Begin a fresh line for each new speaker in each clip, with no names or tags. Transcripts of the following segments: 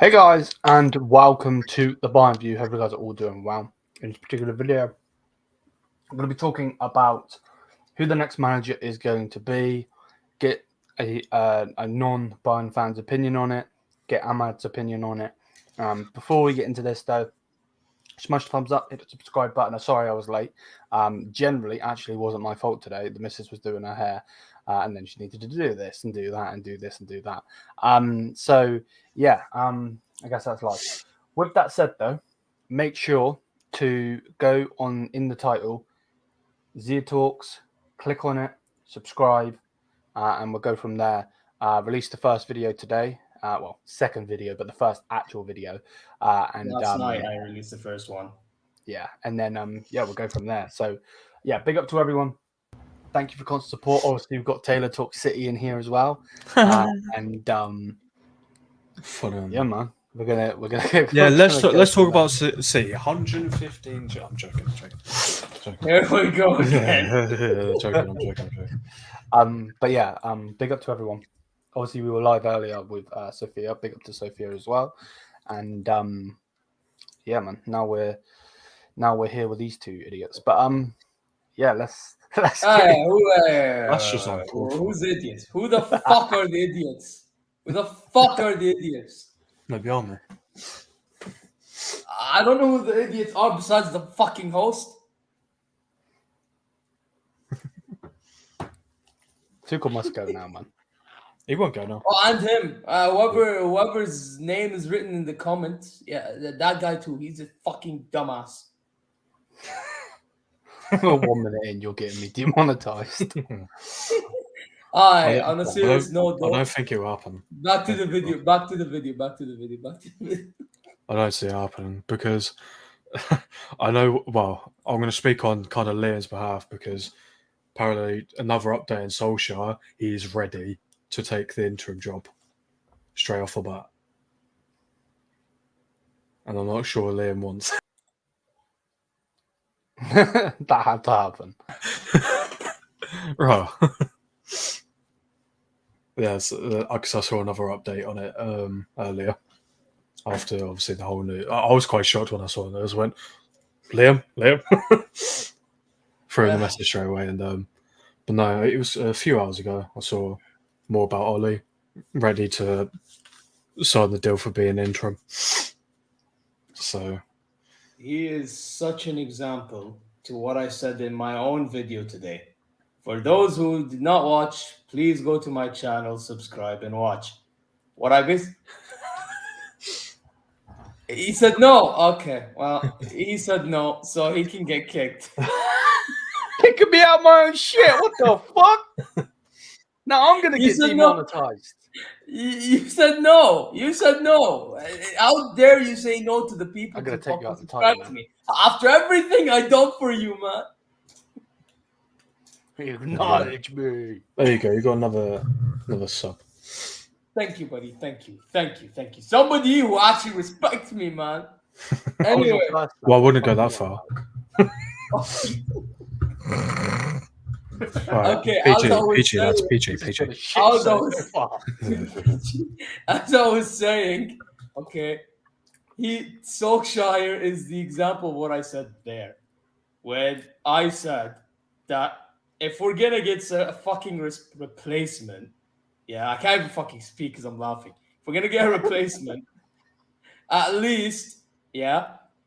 Hey guys, and welcome to the Bayern View. Hope you guys are all doing well. In this particular video, I'm going to be talking about who the next manager is going to be, get a non-Bayern fan's opinion on it, get Ahmad's opinion on it. Before we get into this though, smash the thumbs up, hit the subscribe button. Sorry I was late. Generally, actually wasn't my fault today. The missus was doing her hair. And then she needed to do this and do that and do this and do that. I guess that's life. With that said, though, make sure to go on in the title, Zia Talks, click on it, subscribe, and we'll go from there. Released the first video today. Second video, but the first actual video.
Last night I released the first one.
Yeah, and then we'll go from there. So, yeah, big up to everyone. Thank you for constant support. Obviously, we've got Taylor Talk City in here as well, yeah, man. We're gonna.
Let's talk about City. 115. I'm joking.
Here we go again.
I'm joking.
Big up to everyone. Obviously, we were live earlier with Sophia. Big up to Sophia as well. And man. Now we're here with these two idiots. But let's
That's
just uncool.
Who's the idiots? Who the fuck are the idiots? Who the fuck are the idiots?
Maybe on me.
I don't know who the idiots are besides the fucking host.
Tuchel must go now, man.
He won't go now.
Oh, and him. Whoever's name is written in the comments. Yeah, that guy too. He's a fucking dumbass.
1 minute in, you're getting me demonetized.
On a serious note, though,
I don't think it will happen.
Back to the video.
I don't see it happening because I know. Well, I'm going to speak on kind of Leon's behalf because apparently another update in Solskjaer, he's ready to take the interim job straight off the bat, and I'm not sure Leon wants.
That had to happen.
Right. Yes, because I saw another update on it earlier. After obviously the whole news, I was quite shocked when I saw the news. I went, Liam, threw in the message straight away. And but no, it was a few hours ago. I saw more about Ollie ready to sign the deal for being interim. So
he is such an example to what I said in my own video today. For those who did not watch, please go to my channel, subscribe, and watch. What I missed? He said no. Okay, well, he said no, so he can get kicked.
Kicking me out my own shit. What the fuck? Now I'm gonna get demonetized.
You said no. You said no. How dare you say no to the people?
I'm gonna take you out the
title to me after everything I done for you, man.
Acknowledge me.
There you go. You got another sub.
Thank you, buddy. Thank you. Somebody who actually respects me, man. Anyway,
well, I wouldn't go that far. Right,
okay,
PG, that's PG.
As I was saying, okay, Solskjaer is the example of what I said there. When I said that if we're gonna get a fucking replacement, I can't even fucking speak because I'm laughing. If we're gonna get a replacement, at least,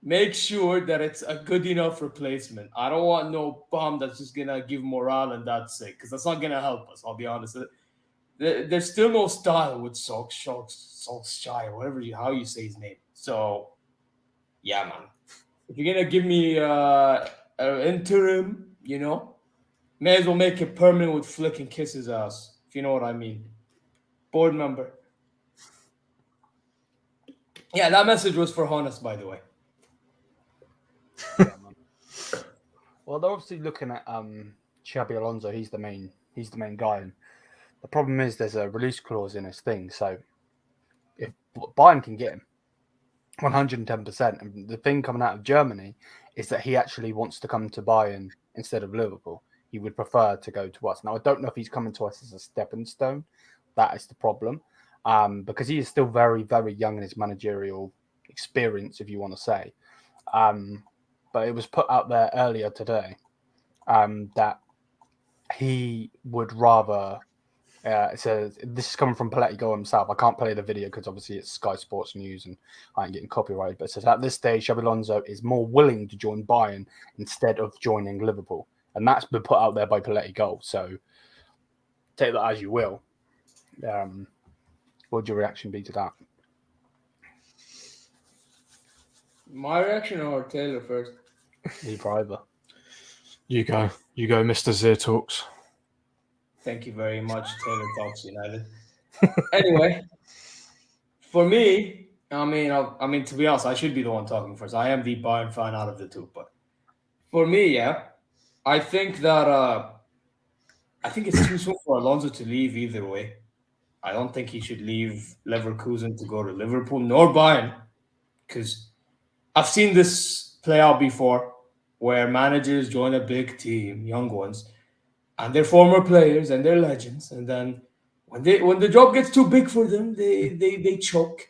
make sure that it's a good enough replacement. I don't want no bum that's just gonna give morale and that's it, because that's not gonna help us. I'll be honest. There's still no style with Solskjaer, how you say his name. So, yeah, man. If you're gonna give me an interim, may as well make it permanent with flick and kiss his ass, if you know what I mean. Board member. Yeah, that message was for Honest, by the way.
Well, they're obviously looking at Xabi Alonso. He's the main guy, and the problem is there's a release clause in his thing. So if Bayern can get him 110%, and the thing coming out of Germany is that he actually wants to come to Bayern instead of Liverpool. He would prefer to go to us. Now, I don't know if he's coming to us as a stepping stone. That is the problem. because he is still very, very young in his managerial experience, if you want to say. But it was put out there earlier today that he would rather. It says this is coming from Peletigo himself. I can't play the video because obviously it's Sky Sports News and I ain't getting copyrighted. But it says at this stage, Xabi Alonso is more willing to join Bayern instead of joining Liverpool, and that's been put out there by Peletigo. So take that as you will. What would your reaction be to that?
My reaction or Taylor first?
Either.
You go, Mr. Zir Talks.
Thank you very much, Taylor Talks United. Anyway, for me, I mean, to be honest, I should be the one talking first. I am the Bayern fan out of the two, but for me, yeah, I think that I think it's too soon for Alonso to leave either way. I don't think he should leave Leverkusen to go to Liverpool nor Bayern, because I've seen this play out before, where managers join a big team, young ones, and they're former players and they're legends, and then when the job gets too big for them, they choke,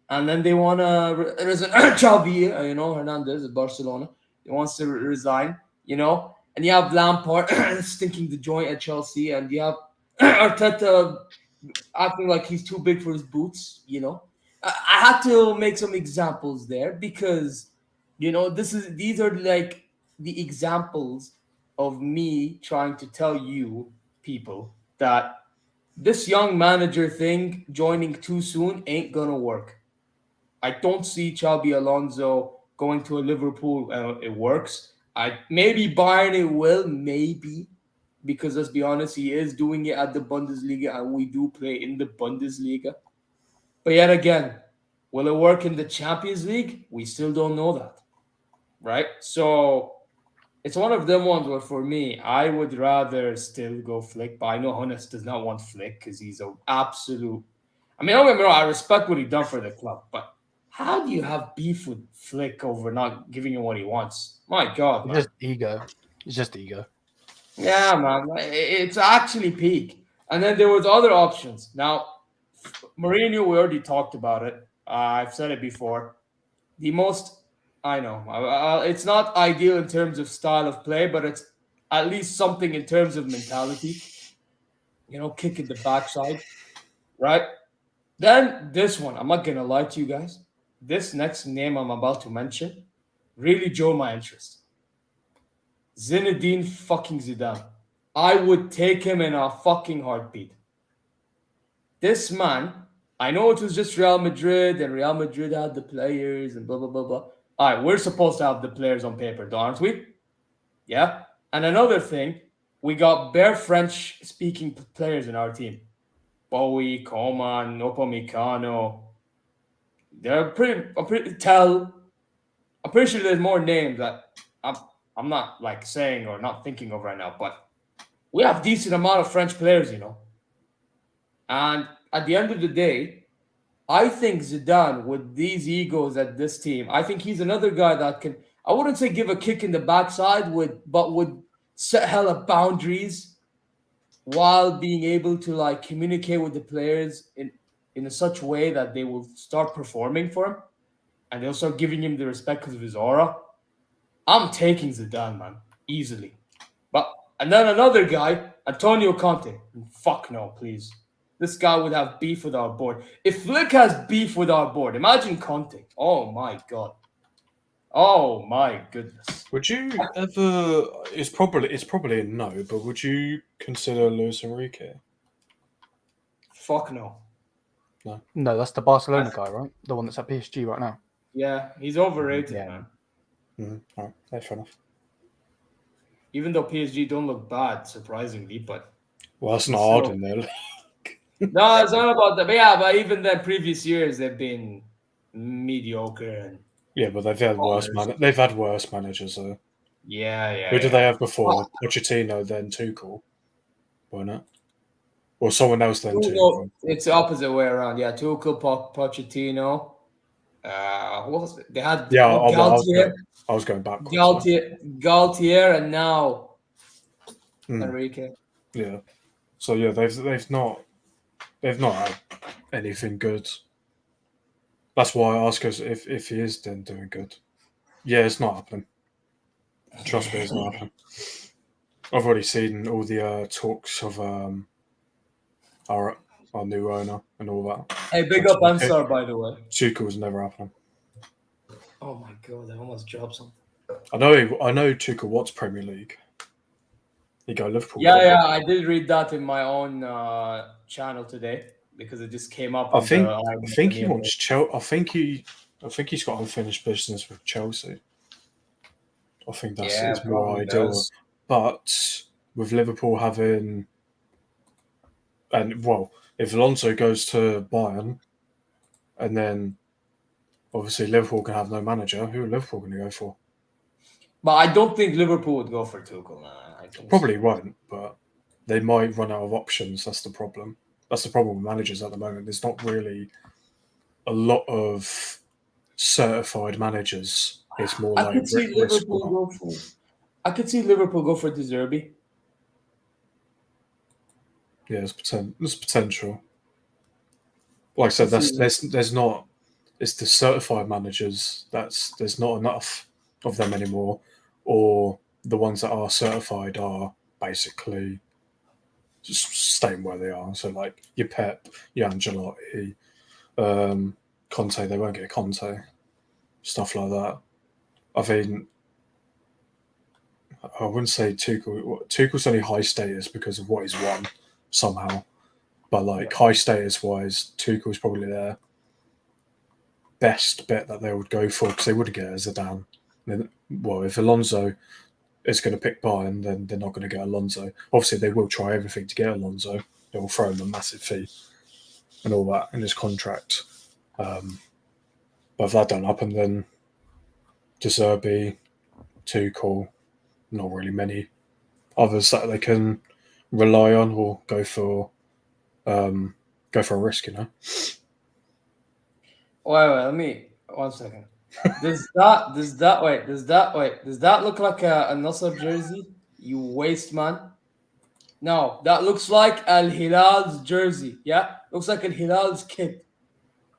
and then they want to Xavi, Hernandez at Barcelona, he wants to resign, and you have Lampard stinking the joint at Chelsea, and you have Arteta acting like he's too big for his boots. I had to make some examples there because these are like the examples of me trying to tell you people that this young manager thing joining too soon ain't gonna work. I don't see Xabi Alonso going to a Liverpool. It works. Maybe Bayern it will, maybe, because let's be honest, he is doing it at the Bundesliga, and we do play in the Bundesliga. But yet again, will it work in the Champions League? We still don't know that, right? So it's one of them ones where, for me, I would rather still go Flick, but I know Honest does not want Flick because he's an absolute. I mean, don't get me wrong, I respect what he done for the club, but how do you have beef with Flick over not giving him what he wants? My God, man.
It's just ego.
Yeah, man. It's actually peak. And then there was other options. Now, Mourinho, we already talked about it. I've said it before. I know, it's not ideal in terms of style of play, but it's at least something in terms of mentality. Kick in the backside, right? Then this one, I'm not going to lie to you guys. This next name I'm about to mention really drew my interest. Zinedine fucking Zidane. I would take him in a fucking heartbeat. This man, I know it was just Real Madrid, and Real Madrid had the players and blah, blah, blah, blah. All right, we're supposed to have the players on paper, aren't we? Yeah. And another thing, we got bare French-speaking players in our team. Bowie, Coman, Upamecano. They're I'm pretty sure there's more names that I'm not like saying or not thinking of right now, but we have decent amount of French players, And at the end of the day, I think Zidane, with these egos at this team, I think he's another guy that can, I wouldn't say give a kick in the backside, but would set hella boundaries while being able to like communicate with the players in such a way that they will start performing for him and they'll start giving him the respect because of his aura. I'm taking Zidane, man, easily. And then another guy, Antonio Conte. Fuck no, please. This guy would have beef with our board. If Flick has beef with our board, imagine Conte. Oh my God. Oh my goodness.
Would you ever? It's probably a no, but would you consider Luis Enrique?
Fuck no.
No, that's the Barcelona guy, right? The one that's at PSG right now.
Yeah, he's overrated, man.
Mm-hmm. All right, that's fair enough.
Even though PSG don't look bad, surprisingly, but
that's not hard in there.
No, it's not about that. But yeah, but even the previous years they've been mediocre and
but they've had worse They've had worse managers though.
Yeah.
Who did they have before? Pochettino, then Tuchel, weren't it? Or someone else then Tuchel.
It's the opposite way around. Yeah, Tuchel, Pochettino. What was it? They had Galtier.
I was going backwards.
Galtier, and now Enrique.
Yeah. So yeah, they've not They've not had anything good. That's why I ask us if he is then doing good. Yeah, it's not happening. Trust me, it's not happening. I've already seen all the talks of our new owner and all that.
Hey, big up Ansar, by the way.
Tuchel's never happening.
Oh my god, I almost dropped something.
I know Tuchel wants Premier League. He go Liverpool.
Yeah, I did read that in my own channel today because it just came up.
I think he wants Chelsea. I think he's got unfinished business with Chelsea. I think that's his more ideal.
Does.
But with Liverpool having, and well, if Alonso goes to Bayern, and then obviously Liverpool can have no manager, who are Liverpool going to go for?
But I don't think Liverpool would go for Tuchel, man.
Probably won't, but they might run out of options. That's the problem. That's the problem with managers at the moment. There's not really a lot of certified managers. It's more
I
like
could see Liverpool go for De Zerbi.
Yeah, there's potential. Like I said, there's not. It's the certified managers. There's not enough of them anymore, or the ones that are certified are basically just staying where they are. So like your Pep, your Ancelotti, Conte, they won't get Conte, stuff like that. I think I wouldn't say Tuchel. Tuchel's only high status because of what he's won somehow, but like high status wise, Tuchel's probably their best bet that they would go for because they would get Zidane. Well, if Alonso is going to pick Bayern, then they're not going to get Alonso. Obviously, they will try everything to get Alonso. They will throw him a massive fee and all that in his contract. But if that don't happen, then De Zerbi, Tuchel, not really many others that they can rely on or go for a risk, you know.
Wait, let me 1 second. Does that look like a Nasser jersey? You waste man. No, that looks like Al Hilal's jersey. Yeah, looks like Al Hilal's kit.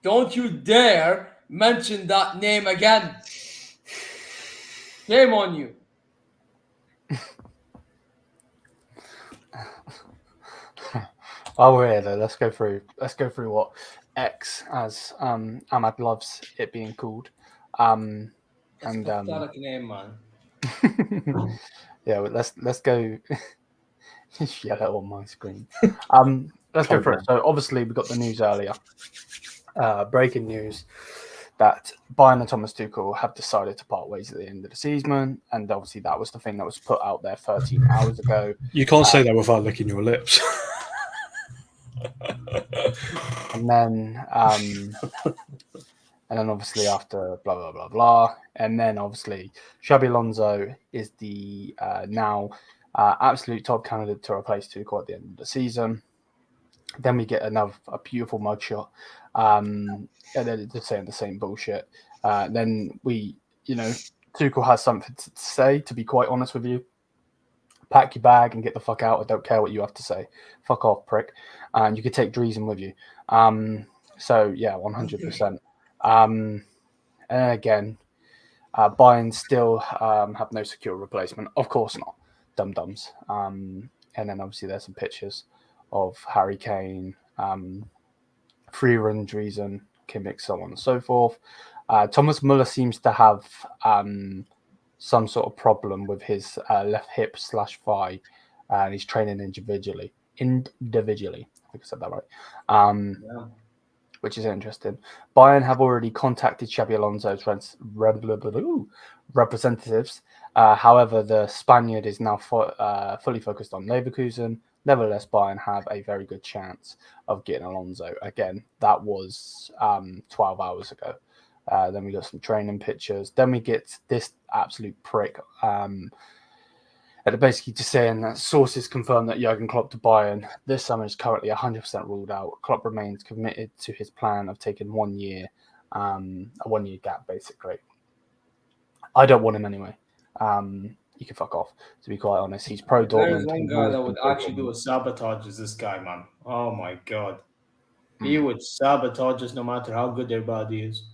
Don't you dare mention that name again. Shame on you.
While we're here, though, let's go through what X, as Ahmad loves it being called.
That's a pathetic name, man.
Yeah, but let's go. Yeah, that on my screen. Let's go through it. So obviously we got the news earlier. Breaking news that Bayern and Thomas Tuchel have decided to part ways at the end of the season, and obviously that was the thing that was put out there 13 hours ago.
You can't say that without licking your lips.
And then obviously after blah blah blah blah, and then obviously Xabi Alonso is the now absolute top candidate to replace Tuchel at the end of the season. Then we get a beautiful mugshot, and then just saying the same bullshit. Then Tuchel has something to say. To be quite honest with you, pack your bag and get the fuck out. I don't care what you have to say. Fuck off, prick. And you could take Driesen with you. So yeah, 100%. And then again, Bayern still have no secure replacement. Of course not. Dum-dums. And then obviously there's some pictures of Harry Kane, Freeland, Driesen, Kimmich, so on and so forth. Thomas Muller seems to have some sort of problem with his left hip / thigh, and he's training individually. I think I said that right. Which is interesting. Bayern have already contacted Xabi Alonso's representatives. However, the Spaniard is now fully focused on Leverkusen. Nevertheless, Bayern have a very good chance of getting Alonso. Again, that was 12 hours ago. Then we got some training pictures. Then we get this absolute prick. And basically just saying that sources confirm that Jurgen Klopp to Bayern this summer is currently 100% ruled out. Klopp remains committed to his plan of taking 1 year, a 1 year gap, basically. I don't want him anyway. You can fuck off, to be quite honest. He's pro Dortmund.
There's one guy that would actually do a sabotage is this guy, man. Oh my god. He would sabotage us no matter how good their body is.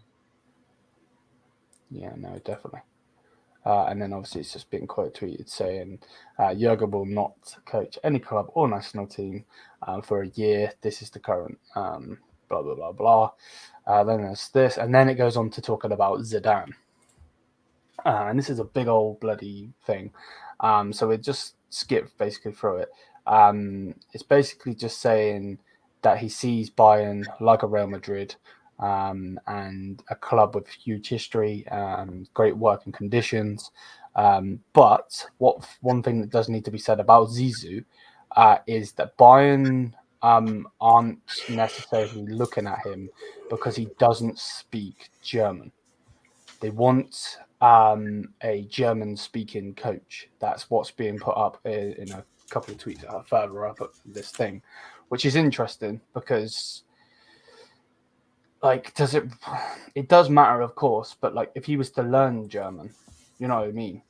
Yeah, no, definitely. And then obviously it's just been quote tweeted saying Jurgen will not coach any club or national team for a year. This is the current blah, blah, blah, blah. Then there's this. And then it goes on to talking about Zidane. And this is a big old bloody thing. So it just skipped basically through it. It's basically just saying that he sees Bayern like a Real Madrid, and a club with huge history, great working conditions. But one thing that does need to be said about Zizou is that Bayern aren't necessarily looking at him because he doesn't speak German. They want a German-speaking coach. That's what's being put up in a couple of tweets further up at this thing, which is interesting because, like, it does matter, of course, but like if he was to learn German, you know what I mean?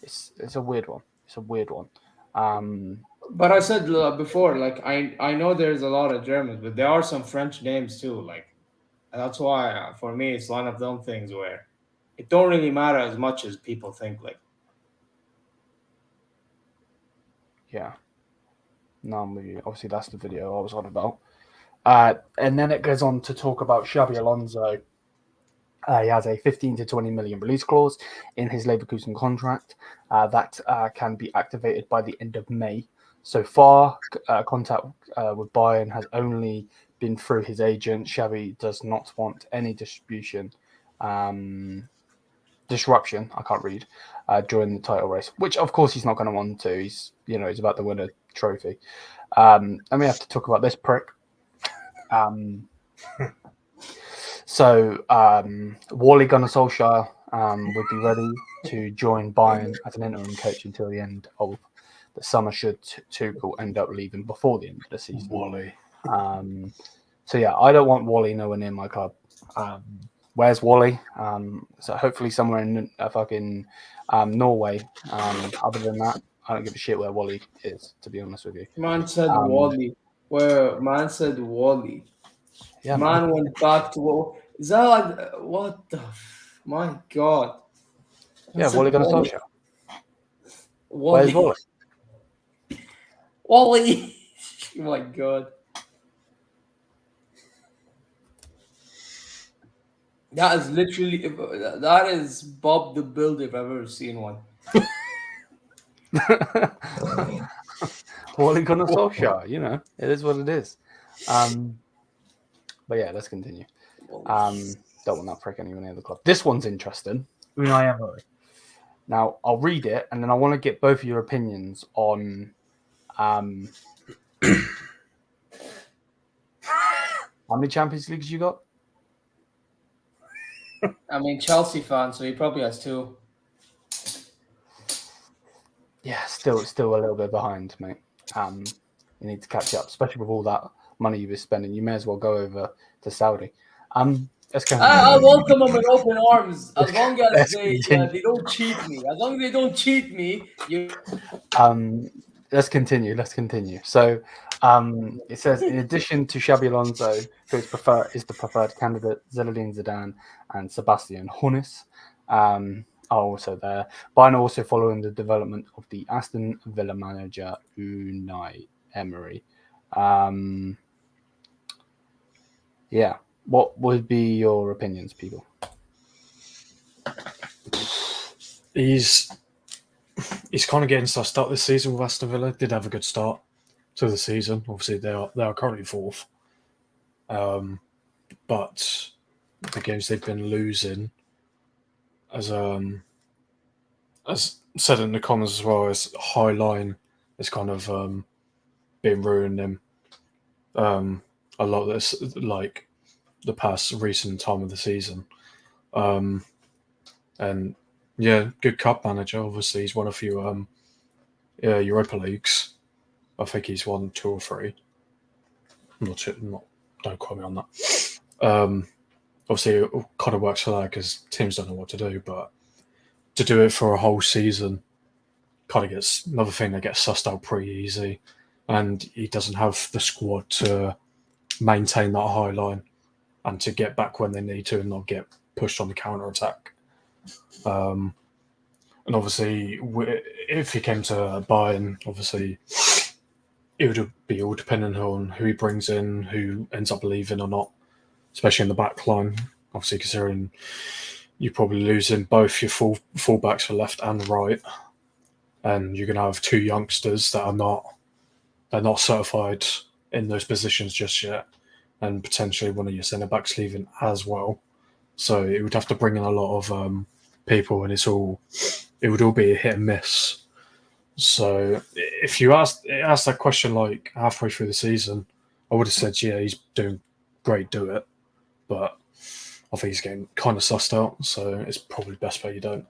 It's a weird one. It's a weird one.
But I said before, like I know there's a lot of Germans, but there are some French names too. Like that's why for me it's one of those things where it don't really matter as much as people think. Like,
yeah. No, obviously that's the video I was on about. And then it goes on to talk about Xabi Alonso. He has a 15 to 20 million release clause in his Leverkusen contract that can be activated by the end of May. So far, contact with Bayern has only been through his agent. Xabi does not want any disruption. I can't read during the title race, which of course he's not going to want to. He's about to win a trophy. And we have to talk about this prick. So Wally Gunnar Solskjaer would be ready to join Bayern as an interim coach until the end of the summer should Tuchel end up leaving before the end of the season.
Wally.
So yeah, I don't want Wally nowhere near my club. Where's Wally? So hopefully somewhere in fucking Norway. Other than that, I don't give a shit where Wally is, to be honest with you.
man said Wally. Where man said Wally.
Yeah,
man went back to is that like what the my god?
Yeah, Wally Gunnar Solskjaer.
Wally.
Where's Wally?
Wally. Oh my god. That is literally that is Bob the Builder if I've ever seen one.
Wally Gunnar Solskjaer, it is what it is. But yeah, let's continue. Don't want that prick anywhere near the club. This one's interesting. Unai Emery. Now, I'll read it, and then I want to get both of your opinions on how many Champions Leagues you got?
I mean, Chelsea fan, so he probably has two.
Yeah, still a little bit behind, mate. You need to catch up, especially with all that money you've been spending. You may as well go over to Saudi. Let's go.
I welcome them with open arms as long as they don't cheat me. As long as they don't cheat me, you.
Let's continue. So, it says in addition to Xabi Alonso, who is the preferred candidate, Zinedine Zidane and Sebastian Hoeneß are also there. Bayern also following the development of the Aston Villa manager Unai Emery. Yeah. What would be your opinions, people?
He's kind of getting sussed up this season with Aston Villa. Did have a good start to the season. Obviously, they are currently fourth. But the games they've been losing, as said in the comments as well, as high line is kind of been ruining them. A lot of this, like the past recent time of the season. And yeah, good cup manager. Obviously, he's won a few Europa Leagues. I think he's won 2 or 3. Not don't quote me on that. Obviously, it kind of works for that because teams don't know what to do. But to do it for a whole season, kind of gets another thing that gets sussed out pretty easy. And he doesn't have the squad to maintain that high line and to get back when they need to and not get pushed on the counter attack. And obviously, if he came to Bayern, obviously it would be all dependent on who he brings in, who ends up leaving or not, especially in the back line. Obviously, considering you're probably losing both your fullbacks for left and right, and you're going to have two youngsters that are not certified in those positions just yet, and potentially one of your centre backs leaving as well. So it would have to bring in a lot of people, and it would all be a hit and miss. So if you asked that question like halfway through the season, I would have said, yeah, he's doing great, do it. But I think he's getting kind of sussed out, so it's probably best bet you don't.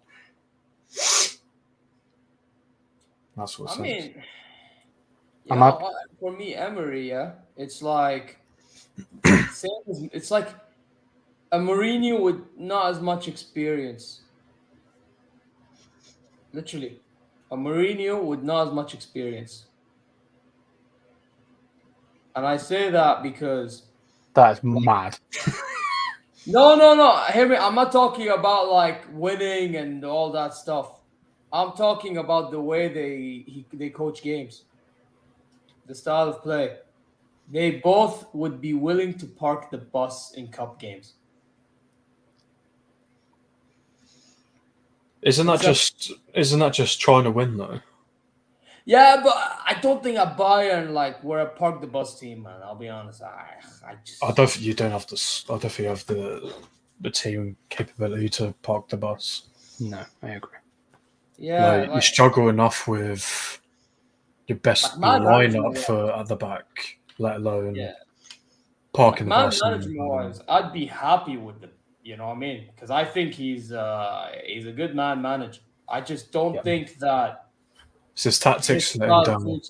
That's what
I mean, for me, Emery, it's like it's like a Mourinho with not as much experience. Literally, a Mourinho with not as much experience. And I say that because
That is mad.
No. Hear me. I'm not talking about like winning and all that stuff. I'm talking about the way they coach games, the style of play. They both would be willing to park the bus in cup games.
Isn't that just trying to win though?
Yeah, but I don't think at Bayern we're a park the bus team, man. I'll be honest. I
don't think you have the team capability to park the bus.
No, I agree.
Yeah,
you struggle enough with your best lineup for at the back, let alone parking the bus.
Management-wise, I'd be happy with them. You know what I mean? Because I think he's a good manager. I just don't think that
it's his tactics let him down.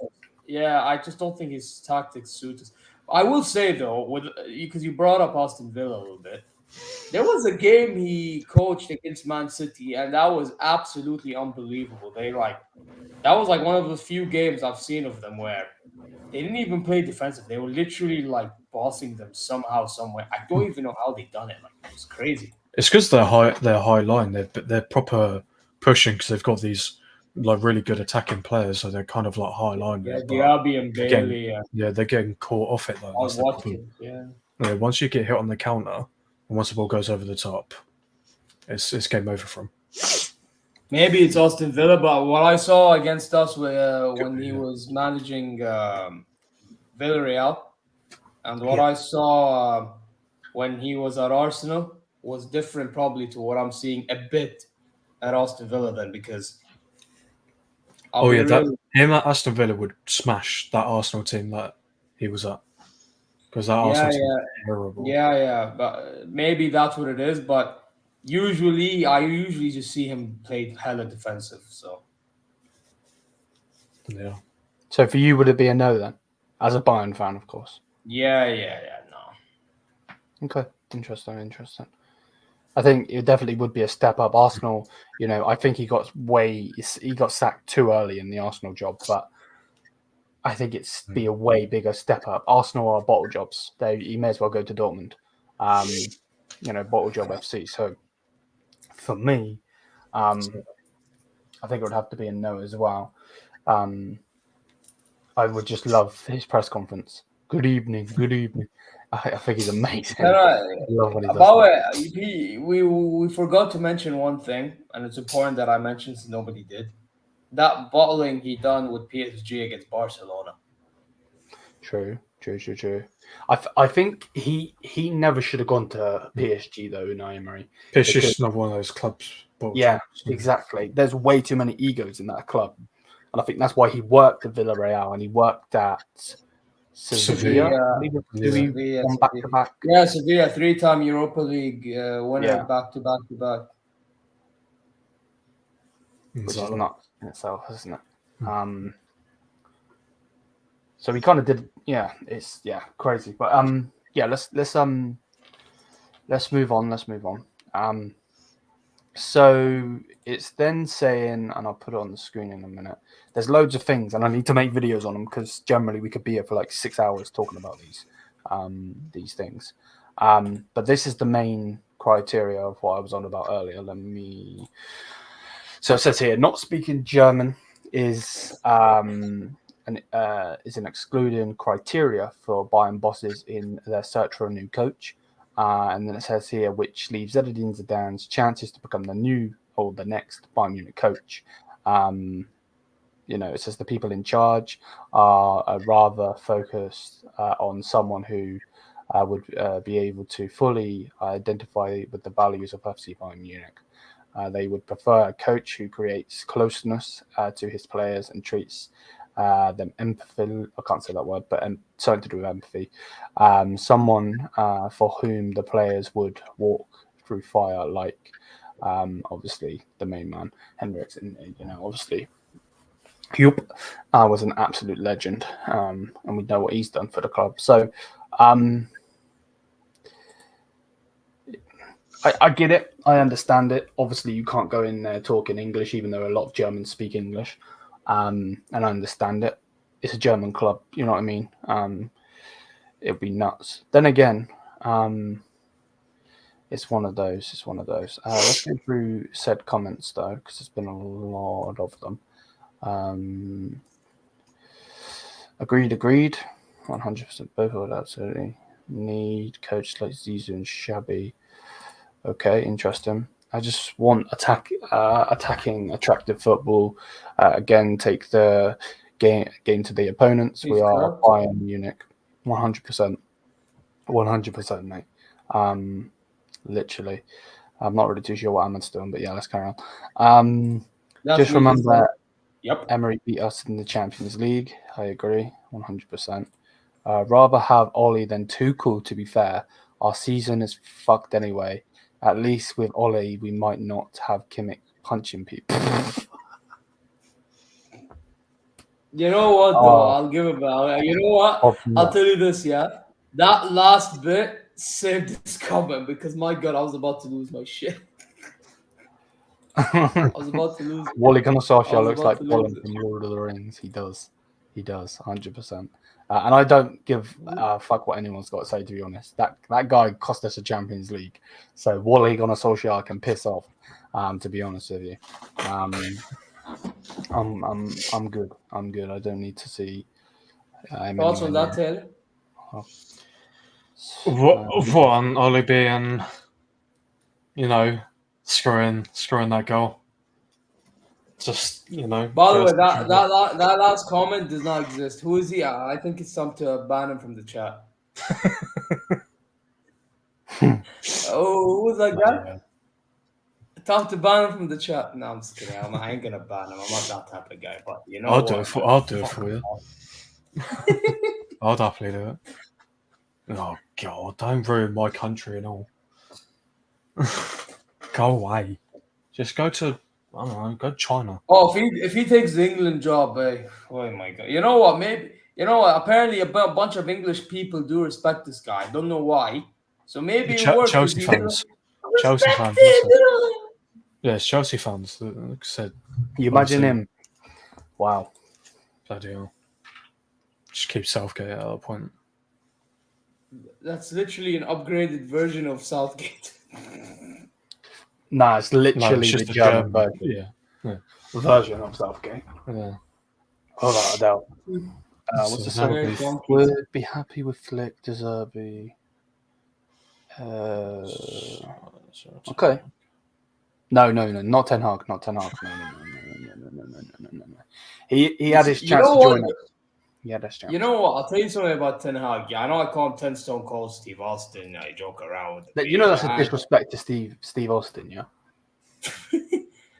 Yeah, I just don't think his tactics suit us. I will say though, because you brought up Aston Villa a little bit, there was a game he coached against Man City, and that was absolutely unbelievable. That was one of the few games I've seen of them where they didn't even play defensive. They were literally bossing them somehow, somewhere. I don't even know how they done it. It was crazy.
It's because they're high line. They're proper pushing because they've got these really good attacking players, so they're kind of high line.
Yeah, Diaby and Bailey.
They're getting caught off it though. Yeah, once you get hit on the counter, and once the ball goes over the top, it's game over for him.
Maybe it's Aston Villa, but what I saw against us when he was managing Villarreal, and what I saw when he was at Arsenal was different probably to what I'm seeing a bit at Aston Villa then, because
him at Aston Villa would smash that Arsenal team that he was at. Because that Arsenal team was terrible.
Yeah, but maybe that's what it is, but I usually just see him play hella defensive. So
yeah.
So for you, would it be a no then, as a Bayern fan, of course?
Yeah, no.
Okay, interesting. I think it definitely would be a step up. Arsenal, I think he got sacked too early in the Arsenal job, but I think it's be a way bigger step up. Arsenal are bottle jobs. He may as well go to Dortmund. Bottle job FC. So for me, I think it would have to be a no as well. I would just love his press conference. Good evening. I think he's amazing.
We forgot to mention one thing, and it's important that I mentioned since nobody did. That bottling he done with PSG against Barcelona.
True. I think he never should have gone to PSG though, Unai Emery.
PSG is not one of those clubs.
Yeah, exactly. There's way too many egos in that club. And I think that's why he worked at Villarreal and he worked at Sevilla. One back to back.
Yeah, Sevilla, 3-time Europa League winner, back to back.
Which is nuts in itself, isn't it? So we kind of did, it's crazy. But let's move on. So it's then saying, and I'll put it on the screen in a minute. There's loads of things, and I need to make videos on them because generally we could be here for 6 hours talking about these. these things. But this is the main criteria of what I was on about earlier. So it says here, not speaking German is an excluding criteria for Bayern bosses in their search for a new coach. And then it says here, which leaves Zinedine Zidane's chances to become the next Bayern Munich coach. It says the people in charge are rather focused on someone who would be able to fully identify with the values of FC Bayern Munich. They would prefer a coach who creates closeness to his players and treats them empathy. I can't say that word, but something to do with empathy. Someone for whom the players would walk through fire, like obviously the main man, Hendricks, and obviously Hup was an absolute legend, and we know what he's done for the club. So I get it. I understand it. Obviously, you can't go in there talking English, even though a lot of Germans speak English. And I understand it. It's a German club. You know what I mean? It'd be nuts. Then again, it's one of those. Let's go through said comments, though, because there's been a lot of them. Agreed. 100% both of it, absolutely. Need coach like Zizou and Shabby. Okay, interesting. I just want attacking, attractive football. Again, take the game to the opponents. We are Bayern Munich, 100%, mate. Literally, I'm not really too sure what Ahmed's doing, but yeah, let's carry on. Just remember, Emery beat us in the Champions League. I agree, 100%. Rather have Oli than Tuchel. To be fair, our season is fucked anyway. At least with Ole, we might not have Kimmich punching people.
You know what, though? I'll give it back. You know what? I'll tell you this, yeah? That last bit saved this comment because, my God, I was about to lose my shit. I was about to lose.
Wally Gunnar looks like Gollum from Lord of the Rings. He does, 100%. And I don't give a fuck what anyone's got to say, to be honest. That guy cost us a Champions League. So Wally Gunnar Solskjaer can piss off, to be honest with you. I'm good. I don't need to see.
Thoughts on that, Taylor?
What on Oli being, screwing that goal? Just,
By the way, that last comment does not exist. Who is he? I think it's time to ban him from the chat. Who was that guy? Time to ban him from the chat. No, I'm just kidding. I ain't gonna ban him. I'm not that type of guy. But you know,
I'll do it for you. I'll definitely do it. Oh God! Don't ruin my country and all. Go away. Just go to. I don't know, go to China.
Oh, if he takes the England job, oh my God. You know what? Apparently a bunch of English people do respect this guy. I don't know why. So maybe it works.
Chelsea fans. Yes, Chelsea fans. Like I said.
You imagine him. Wow.
Bloody hell. Just keep Southgate at that point.
That's literally an upgraded version of Southgate.
Nah, it's literally the German version.
Yeah.
Version of Southgate.
Yeah.
Without a doubt. What's the second? Would be happy with Flick, De Zerbi. Okay. No, not Ten Hag. No. He had his chance to join us. Yeah, that's true.
You know what? I'll tell you something about Ten Hag. Yeah, I know I call him 10 Stone Cold Steve Austin. I joke around with him.
You know that's a disrespect to Steve Austin, yeah?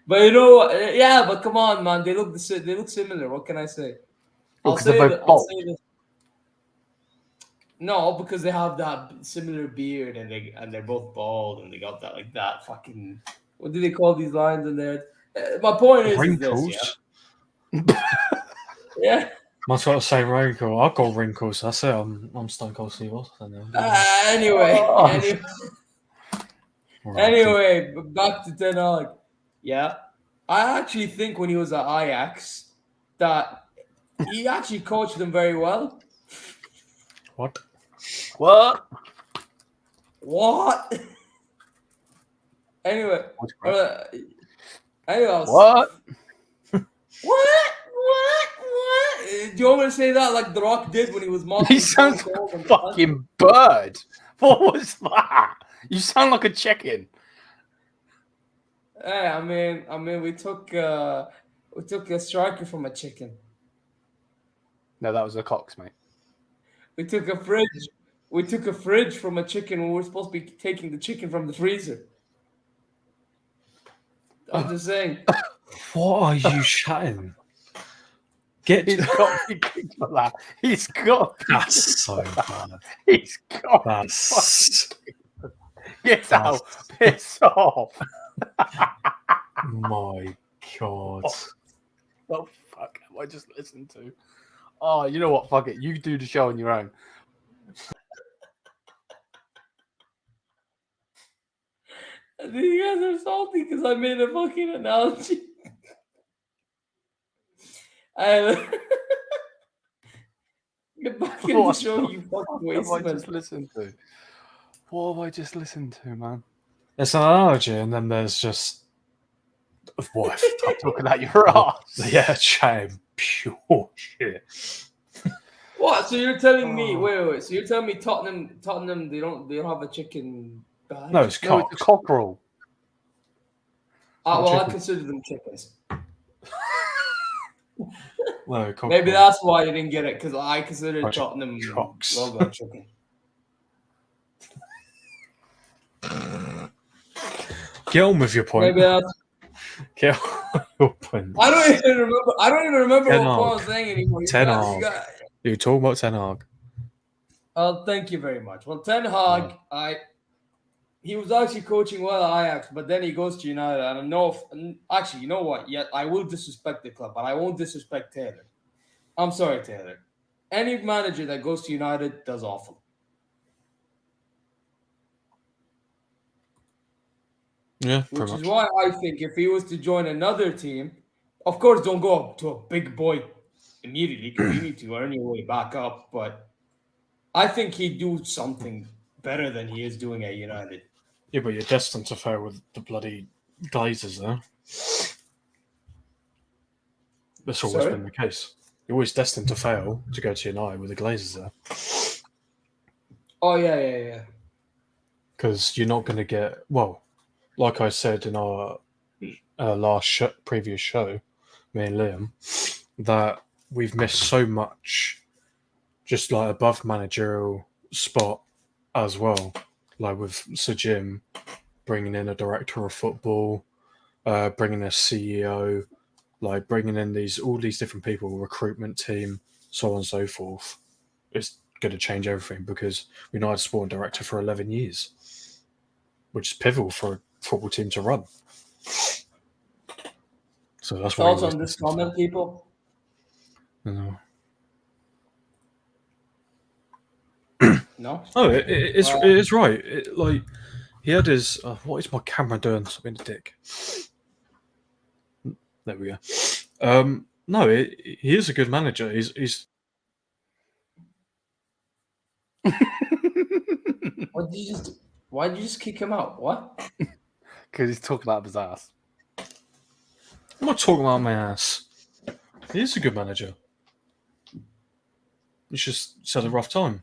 But you know what? Yeah, but come on, man. They look similar. What can I say? I'll say this. No, because they have that similar beard and they're both bald and they got that fucking, what do they call these lines in there? My point is
wrinkles.
This, yeah. Yeah.
Must got to say wrinkle. I've got wrinkles. That's it. I'm Stone Cold Steve Austin.
Anyway, back to Ten Hag. Yeah, I actually think when he was at Ajax that he actually coached them very well.
What?
What?
What? Anyway,
What?
What? Do you want me to say that like The Rock did when he was mocking?
You sound like a fucking bird. What was that? You sound like a chicken.
Hey, I mean, we took a striker from a chicken.
No, that was a cox, mate.
We took a fridge. We took a fridge from a chicken when we were supposed to be taking the chicken from the freezer. I'm just saying.
What are you chatting?
He's got to be kicked for that. He's got to be
That's so bad.
He's got
That's
Get out. Piss off.
my God.
What the fuck have I just listened to? Oh, you know what? Fuck it. You do the show on your own.
I think you guys are salty because I made a fucking analogy. Get back in the show, you fucking waste.
What have I just listened to? What have I just listened to, man?
There's an analogy, and then there's just what?
I'm talking about your ass.
Yeah, chatting pure shit.
What? So you're telling me? Wait. So you're telling me Tottenham? They don't have a chicken bag?
No, it's
No,
cock.
it's a cockerel.
Well, I
chicken.
consider them chickens.
No, cock.
Maybe that's why you didn't get it, because I consider
Bunch of
Tottenham
cocks.
logo a chicken.
Get on with your point.
Maybe that's.
Get on with your point.
I don't even remember
Ten
what
Hag.
I was saying anymore.
Ten Hag. You're talking about Ten Hag.
Thank you very much. Well, Ten Hag, he was actually coaching well at Ajax, but then he goes to United. And I know, actually, you know what? Yeah, I will disrespect the club, but I won't disrespect Taylor. I'm sorry, Taylor. Any manager that goes to United does awful.
Yeah,
Which is why I think if he was to join another team, of course, don't go up to a big boy immediately because you need to earn your way back up. But I think he'd do something better than he is doing at United.
Yeah, but you're destined to fail with the bloody Glazers, though. That's always been the case. You're always destined to fail to go to United with the Glazers there.
Oh, yeah.
Because you're not going to get... Well, like I said in our previous show, me and Liam, that we've missed so much just like above managerial spot as well. Like with Sir Jim bringing in a director of football, bringing a CEO, like bringing in all these different people, recruitment team, so on and so forth. It's going to change everything because we've not had a sporting director for 11 years, which is pivotal for a football team to run. So that's why.
Thoughts on this comment, people?
No.
No?
Oh, it is right. Like he had his. What is my camera doing? Something to dick. There we go. No, he is a good manager. He's.
Why did you just kick him out? What?
Because he's talking out of his ass.
I'm not talking about my ass. He is a good manager. He's just had a rough time.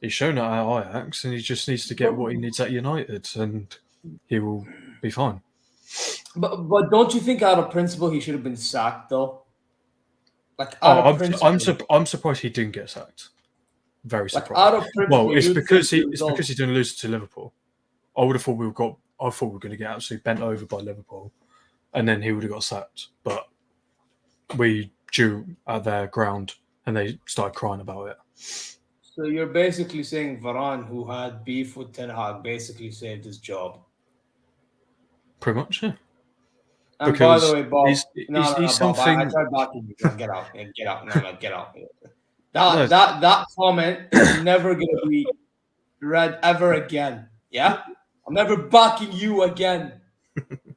He's shown it at Ajax, and he just needs to get what he needs at United, and he will be fine.
But don't you think out of principle he should have been sacked though? Like I'm
surprised he didn't get sacked. Very surprised.
Like, out of principle,
well, it's because he didn't lose to Liverpool. I would have thought we were going to get absolutely bent over by Liverpool, and then he would have got sacked. But we drew at their ground, and they started crying about it.
So you're basically saying Varane, who had beef with Ten Hag, basically saved his job.
Pretty much, yeah.
And by the way, Bob,
he's
Bob,
something.
I tried backing you. Get out. No, get out. That comment is never going to be read ever again. Yeah? I'm never backing you again.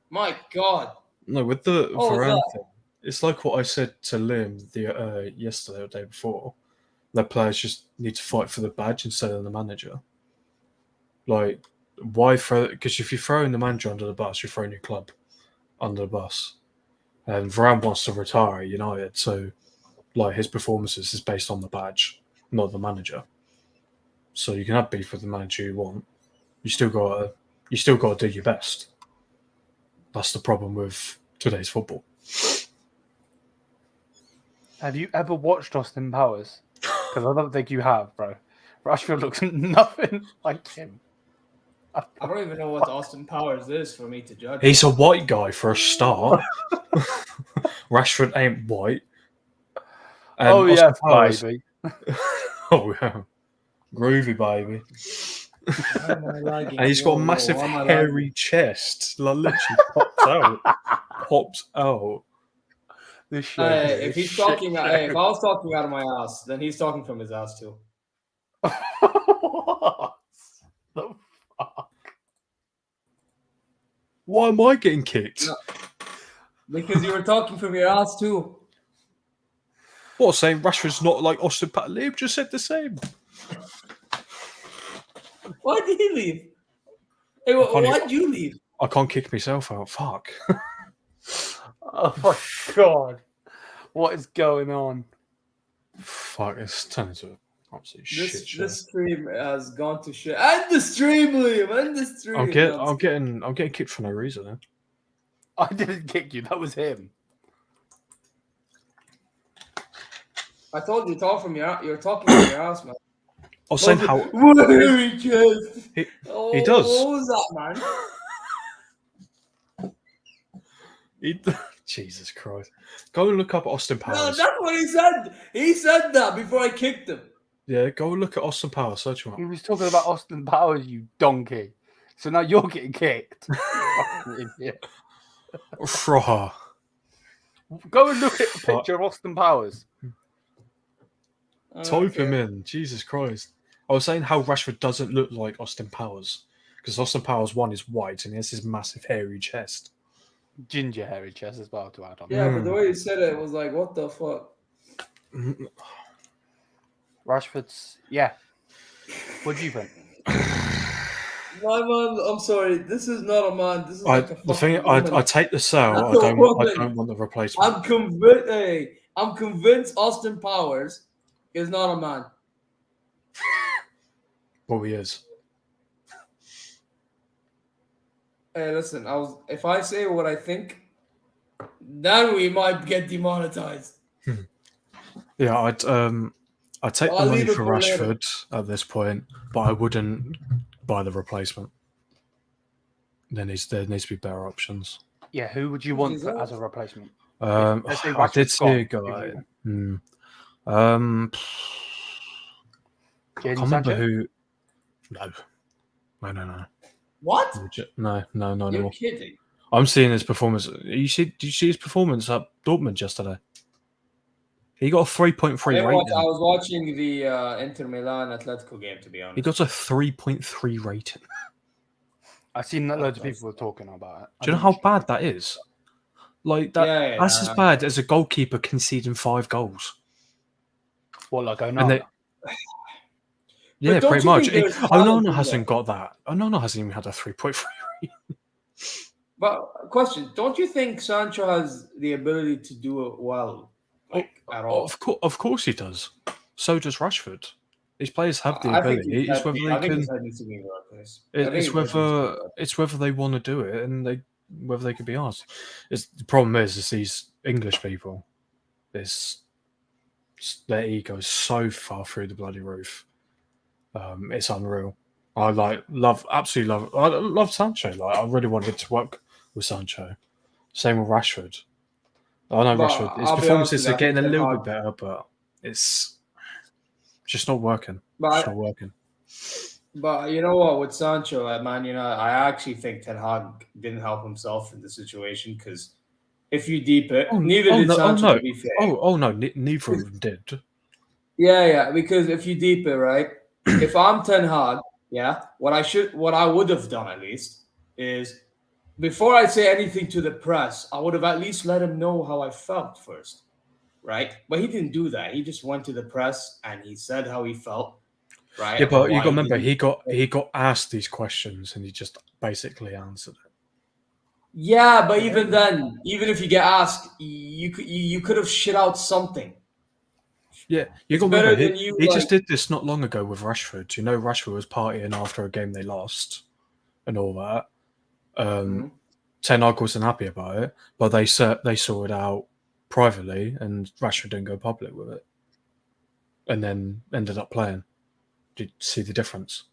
My God.
No, with the Varane thing, it's like what I said to Liam yesterday or the day before. their players just need to fight for the badge instead of the manager. Like, why throw? Because if you're throwing the manager under the bus, you're throwing your club under the bus. And Varane wants to retire at United, so like his performances is based on the badge, not the manager. So you can have beef with the manager you want. You still got to do your best. That's the problem with today's football.
Have you ever watched Austin Powers? Because I don't think you have, bro. Rashford looks nothing like him.
I don't even know what Austin Powers is for me to judge.
He's a white guy for a start. Rashford ain't white.
Oh,
Austin
yeah,
Powers-
baby.
Oh, yeah. Groovy, baby. And he's got a massive hairy chest. Like, literally pops out.
This shit.
If he's talking, if I was talking out of my ass, then he's talking from his ass too.
What the fuck?
Why am I getting kicked?
No. Because you were talking from your ass too.
What, saying Rashford's not like Austin Powers? Liam just said the same.
Why did he leave? Hey, why'd you leave?
I can't kick myself out. Fuck.
Oh my god. What is going on?
Fuck, it's turned into an absolute shit show.
This stream has gone to shit. End the stream, Liam. End the stream.
I'm getting kicked for no reason. Eh?
I didn't kick you. That was him.
I told you, you're talking from your ass, man.
I was saying how he does.
What was that, man?
Jesus Christ. Go and look up Austin Powers.
No, that's what he said. He said that before I kicked him.
Yeah, go and look at Austin Powers. Search him up.
He was talking about Austin Powers, you donkey. So now you're getting kicked. Idiot.
Froha.
Go and look at a picture of Austin Powers.
Type him in. Jesus Christ. I was saying how Rashford doesn't look like Austin Powers. Because Austin Powers, one, is white and he has this massive hairy chest.
Ginger hairy chest as well to add on.
Yeah, but the way you said it was like, what the fuck?
Rashford's, yeah. What do you think?
My man, I'm sorry. This is not a man. This is like a
the thing,
woman.
I take the sell. I
That's a
don't
woman.
want the replacement.
I'm convinced Austin Powers is not a man.
Well, he is.
Hey, listen. If I say what I think, then we might get demonetized.
Yeah, I'd take the
I'll
money
leave it
for
for later.
Rashford at this point, but I wouldn't buy the replacement. There needs to be better options.
Yeah, who would you want as a replacement? Let's say
I did
Rashford's
see a
gone.
guy.
Jadon
I can't remember
Sancho?
who. No.
What?
No,
You're
anymore.
kidding.
I'm seeing his performance. Did you see his performance at Dortmund yesterday? He got a 3.3 rating.
I was watching the Inter Milan Atletico game, to be honest.
He got a 3.3 rating.
I've seen that loads of people were talking about it.
Do you know how bad that is? Like that.
Yeah,
that's as bad as a goalkeeper conceding 5 goals.
What, like
And
Onana?
Yeah,
don't
pretty
you
much.
think there's talent
Onana
in
hasn't got that. Onana hasn't even had a 3.3 rating.
But question: don't you think Sancho has the ability to do it well, at all?
Of course he does. So does Rashford. These players have the
I think
ability. It's whether they can.
his head needs to be in the right place.
It's whether they want to do it and whether they could be asked. The problem is these English people. Their ego is so far through the bloody roof. It's unreal. I absolutely love Sancho. Like, I really wanted to work with Sancho. Same with Rashford. I know Rashford. His performances are getting a little bit better, but it's just not working. It's not working.
But you know what? With Sancho at Man United, I actually think Ten Hag didn't help himself in the situation because if you deep it, neither did Sancho. To be fair.
Neither of them did.
Yeah. Because if you deep it, right? If I'm Ten Hag, what I would have done at least is before I say anything to the press, I would have at least let him know how I felt first. right? But he didn't do that. He just went to the press and he said how he felt, right?
Yeah,
about
but you
why
got to remember
didn't-
he got asked these questions and he just basically answered it.
Yeah, but even then, even if you get asked, you could have shit out something.
Yeah, you
It's
got to
better
remember
than you
he
like.
just did this not long ago with Rashford. You know, Rashford was partying after a game they lost and all that.
Mhm.
Ten Hag wasn't happy about it, but they saw it out privately, and Rashford didn't go public with it, and then ended up playing. Did you see the difference?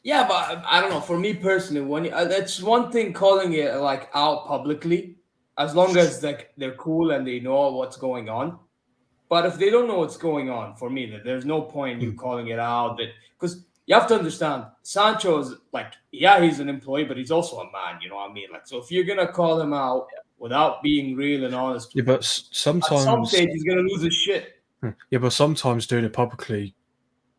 Yeah, but I don't know. For me personally, when it's one thing calling it like out publicly, as long as like they're cool and they know what's going on. But if they don't know what's going on, for me, that there's no point in you calling it out. That because you have to understand, Sancho is like, yeah, he's an employee, but he's also a man. You know what I mean? Like, so if you're gonna call him out without being real and honest,
Yeah, but
at some
sometimes,
stage he's gonna lose his shit.
sometimes doing it publicly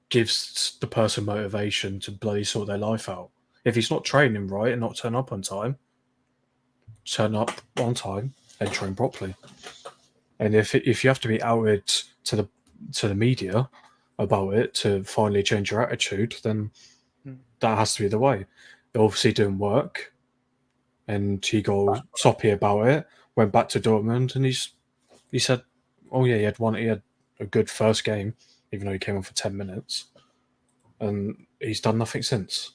gives the person motivation to bloody sort their life out. If he's not training right and not turn up on time and train properly. And if you have to be outed to the media about it to finally change your attitude, then that has to be the way. They're obviously doing work, and he got soppy about it. Went back to Dortmund, and he said, "Oh yeah, he had a good first game, even though he came on for 10 minutes, and he's done nothing since.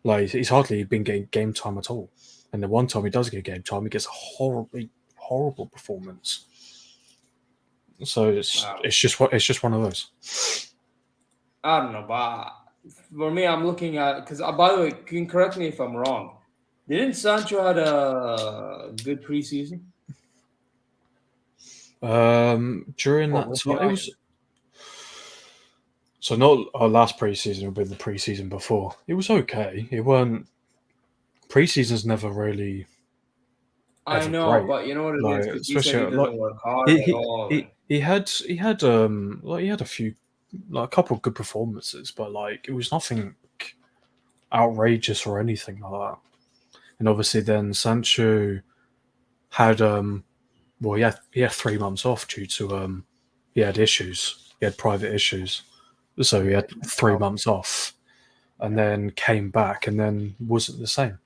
Like he's hardly been getting game time at all. And the one time he does get game time, he gets a horrible performance. So it's just one of those."
I don't know, but for me, I'm looking at because by the way, can you correct me if I'm wrong. Didn't Sancho had a good preseason?
During
What
that
was
time,
he
it was so not our last preseason, but the preseason before. It was okay. It weren't preseason's never really
I
ever
know,
great.
but you know what it is
Like
because he said he
especially like
doesn't work hard
he
at
he,
all.
he, he had a few like a couple of good performances, but like it was nothing outrageous or anything like that. And obviously then Sancho had well he had 3 months off due to he had issues. He had private issues. So he had 3 months off and then came back and then wasn't the same.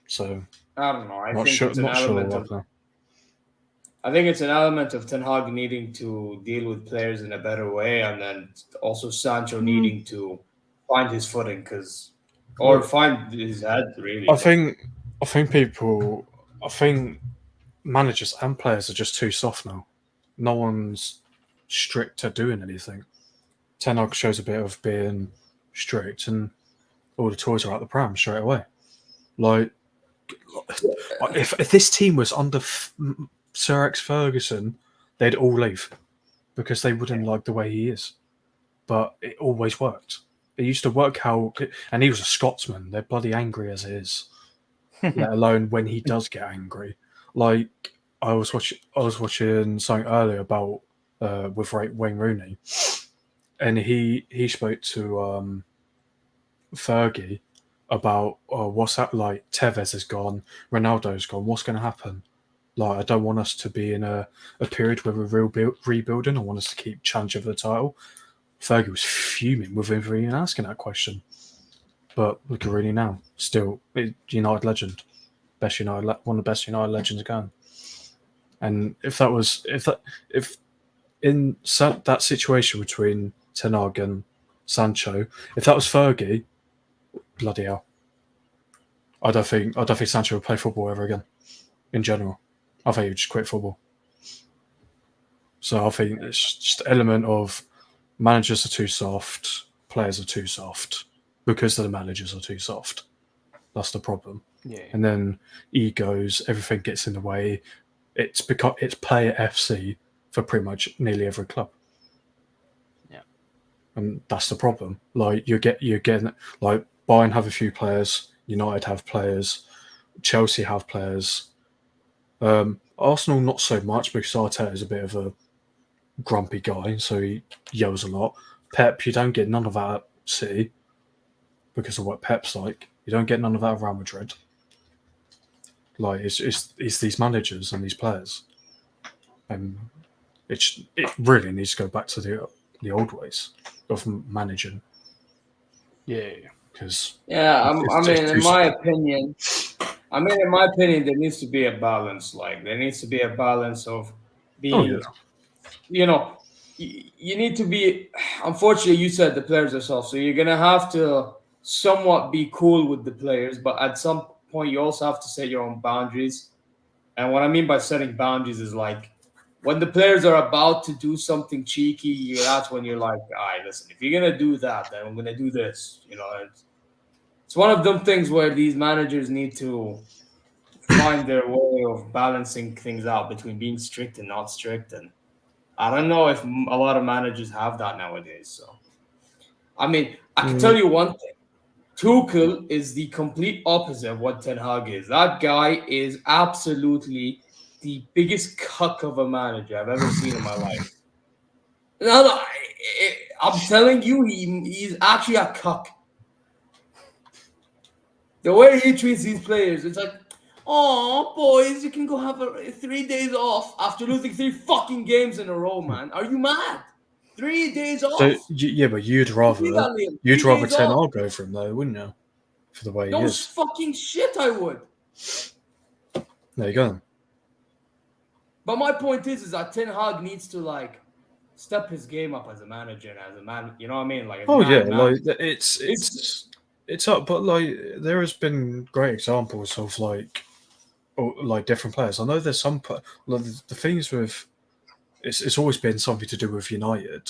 So
I don't know. I
not
think
sure
it's an
not sure
element
what
of
now.
I think it's an element of Ten Hag needing to deal with players in a better way, and then also Sancho needing to find his footing or find his head really.
I think I think managers and players are just too soft now. No one's strict at doing anything. Ten Hag shows a bit of being strict, and all the toys are out the pram straight away. Like, if this team was under Sir Alex Ferguson, they'd all leave because they wouldn't like the way he is. But it always worked. It used to work and he was a Scotsman. They're bloody angry as it is, let alone when he does get angry. Like I was watching something earlier about with Wayne Rooney, and he spoke to Fergie about what's that like. Tevez is gone, Ronaldo's gone. What's going to happen? Like I don't want us to be in a period where we're rebuilding. I want us to keep challenging for the title. Fergie was fuming with him for even asking that question. But look at Rooney now, still United legend, one of the best United legends going. And if in that situation between Ten Hag and Sancho, if that was Fergie, bloody hell, I don't think Sancho would play football ever again. In general, I think he would just quit football. So I think it's just an element of managers are too soft, players are too soft because the managers are too soft. That's the problem.
Yeah.
And then egos, everything gets in the way. It's player FC for pretty much nearly every club.
Yeah.
And that's the problem. Like you're getting like Bayern have a few players, United have players, Chelsea have players. Arsenal not so much because Arteta is a bit of a grumpy guy, so he yells a lot. Pep, you don't get none of that at City because of what Pep's like. You don't get none of that at Real Madrid. Like it's these managers and these players, and it really needs to go back to the old ways of managing.
Yeah.
Because
in my opinion, there needs to be a balance. Like there needs to be a balance of being, you know, you need to be. Unfortunately, you said the players are soft, so you're gonna have to somewhat be cool with the players, but at some point, you also have to set your own boundaries. And what I mean by setting boundaries is like when the players are about to do something cheeky, that's when you're like, all right, listen, if you're gonna do that, then I'm gonna do this. You know, it's one of them things where these managers need to find their way of balancing things out between being strict and not strict. And I don't know if a lot of managers have that nowadays. So, I mean, I can tell you one thing. Tuchel is the complete opposite of what Ten Hag is. That guy is absolutely the biggest cuck of a manager I've ever seen in my life. No, I'm telling you, he's actually a cuck. The way he treats these players, it's like, oh, boys, you can go have 3 days off after losing 3 fucking games in a row, man. Are you mad? 3 days off.
So yeah, but you'd rather Ten Hag go for him though, wouldn't you? For the way he is.
Fucking shit, I would.
There you go.
But my point is that Ten Hag needs to like step his game up as a manager and as a man. You know what I mean? Like,
like it's up, but like there has been great examples of like different players. I know there's some like, the things with it's always been something to do with United.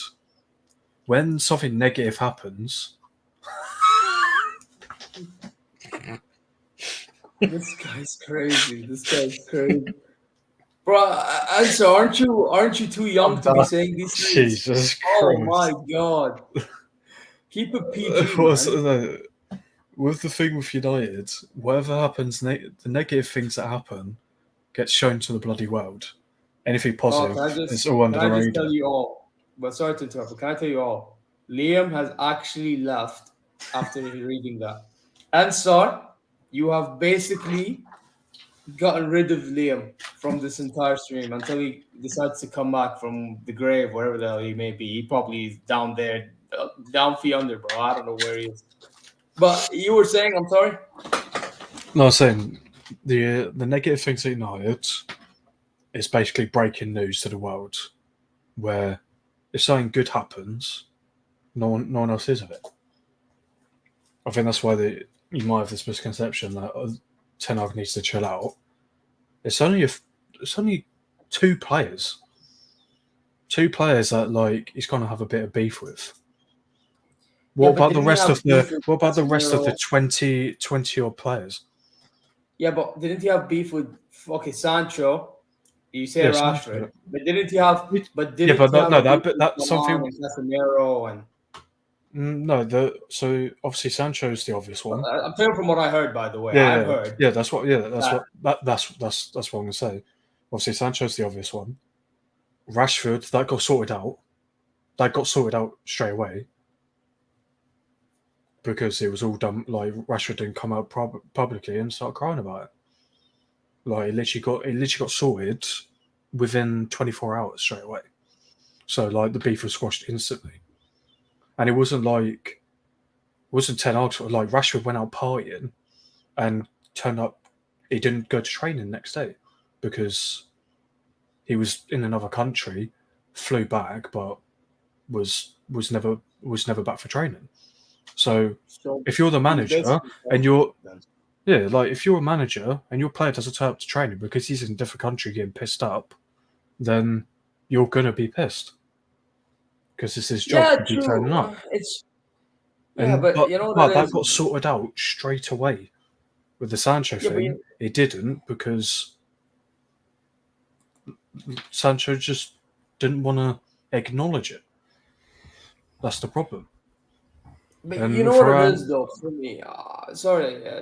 When something negative happens.
This guy's crazy. Bro, Answer, aren't you too young to be saying these things?
Jesus Christ.
Oh my god. Keep it PG, man.
With the thing with United, whatever happens, the negative things that happen get shown to the bloody world. Anything positive, it's all under the radar.
Can I just tell you all? But sorry to interrupt, but can I tell you all? Liam has actually left after reading that. Answer, you have basically gotten rid of Liam from this entire stream until he decides to come back from the grave, wherever the hell he may be. He probably is down there, down feet under, bro. I don't know where he is. But you were saying, I'm sorry?
No, I was saying the negative things at United is basically breaking news to the world, where if something good happens, no one else hears of it. I think that's why you might have this misconception that Ten Hag needs to chill out. It's only 2 players. 2 players that like he's gonna have a bit of beef with. What about the rest of the 20 odd players?
Yeah, but didn't he have beef with Sancho? You say Rashford,
Sancho.
but didn't he have?
That's something.
Casemiro and.
So obviously Sancho's the obvious one.
I'm telling from what I heard, by the way. I've heard.
Yeah, that's what I'm gonna say. Obviously Sancho's the obvious one. Rashford, that got sorted out. That got sorted out straight away because it was all done. Like Rashford didn't come out publicly and start crying about it. Like it literally got sorted within 24 hours straight away. So like the beef was squashed instantly. And it wasn't Ten Hag, like Rashford went out partying and turned up. He didn't go to training the next day because he was in another country, flew back, but was never back for training. So if you're the manager and if you're a manager and your player doesn't turn up to training because he's in a different country getting pissed up, then you're gonna be pissed. Because it's his job to be turning up.
But you know what
that got sorted out straight away with the Sancho thing. It didn't because Sancho just didn't want to acknowledge it. That's the problem.
But you know what it is, though, for me?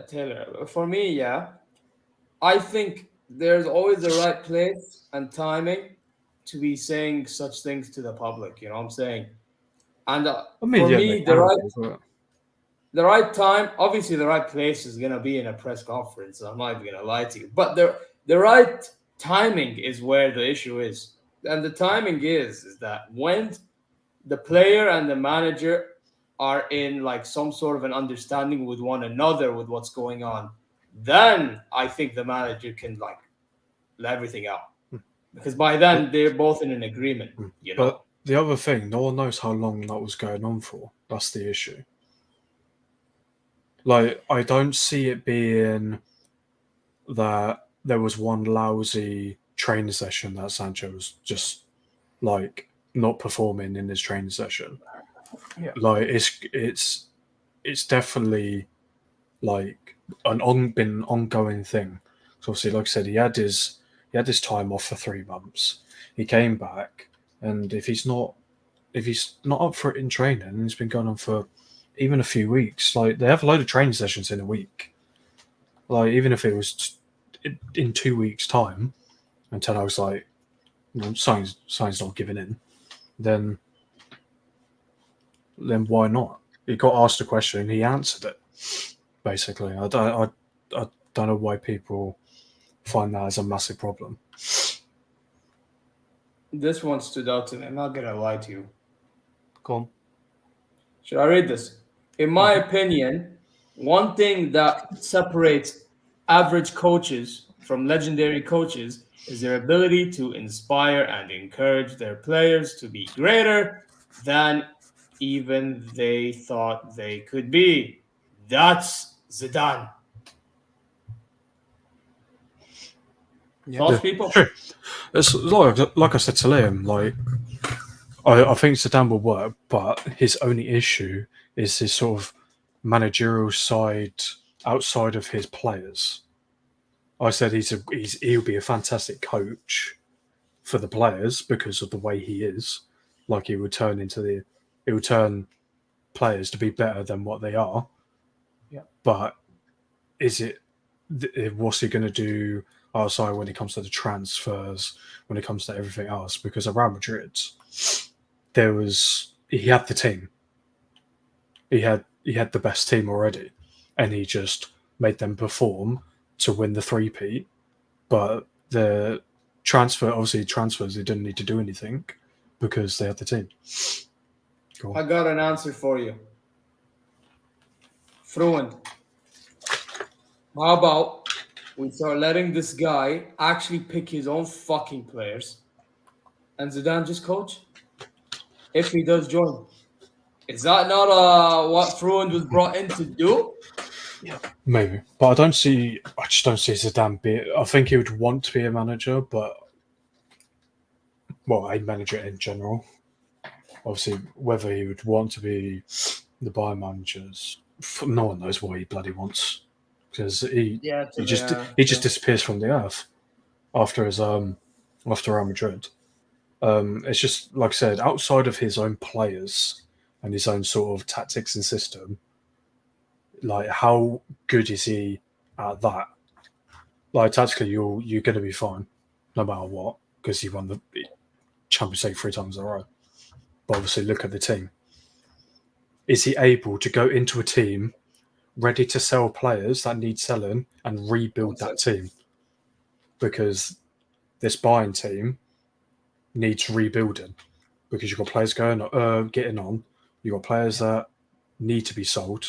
Taylor. For me, I think there's always the right place and timing to be saying such things to the public, you know what I'm saying? And the the right time, obviously the right place is gonna be in a press conference. I'm not even gonna lie to you, but the right timing is where the issue is, and the timing is that when the player and the manager are in like some sort of an understanding with one another with what's going on, then I think the manager can like let everything out, because by then they're both in an agreement. You know.
But the other thing, no one knows how long that was going on for. That's the issue. Like, I don't see it being that there was one lousy training session that Sancho was just like not performing in his training session.
Yeah.
Like, it's definitely like been an ongoing thing. So obviously, like I said, he had his time off for 3 months. He came back, and if he's not up for it in training, and it's been going on for even a few weeks. Like, they have a load of training sessions in a week. Like, even if it was in 2 weeks' time, until I was like, signs not giving in, then why not? He got asked a question and he answered it. Basically, I don't know why people find that as a massive problem.
This one stood out to me. I'm not gonna lie to you.
Go on.
Should I read this? In my opinion, one thing that separates average coaches from legendary coaches is their ability to inspire and encourage their players to be greater than even they thought they could be. That's Zidane.
Yeah.
Thoughts, people?
Sure. It's like I said to Liam, like, I think Zidane will work, but his only issue is his sort of managerial side outside of his players. I said he'll be a fantastic coach for the players because of the way he is. Like, he would turn players to be better than what they are.
Yeah.
But what's he going to do outside when it comes to the transfers, when it comes to everything else? Because at Real Madrid, he had the team. He had the best team already, and he just made them perform to win the three-peat. But the transfers, they didn't need to do anything because they had the team. Cool.
I got an answer for you. Fluent. How about we start letting this guy actually pick his own fucking players and Zidane just coach? If he does join. Is that not what Fruin was brought in to do?
Maybe. But I just don't see Zidane I think he would want to be a manager, but a manager in general. Obviously, whether he would want to be the Bayern managers, no one knows what he bloody wants. Because he just disappears from the earth after Real Madrid. It's just, like I said, outside of his own players and his own sort of tactics and system, like, how good is he at that? Like, tactically, you're going to be fine no matter what, because he won the Champions League 3 times in a row. But obviously, look at the team. Is he able to go into a team ready to sell players that need selling and rebuild that team? Because this Bayern team needs rebuilding, because you've got players getting on, you've got players that need to be sold,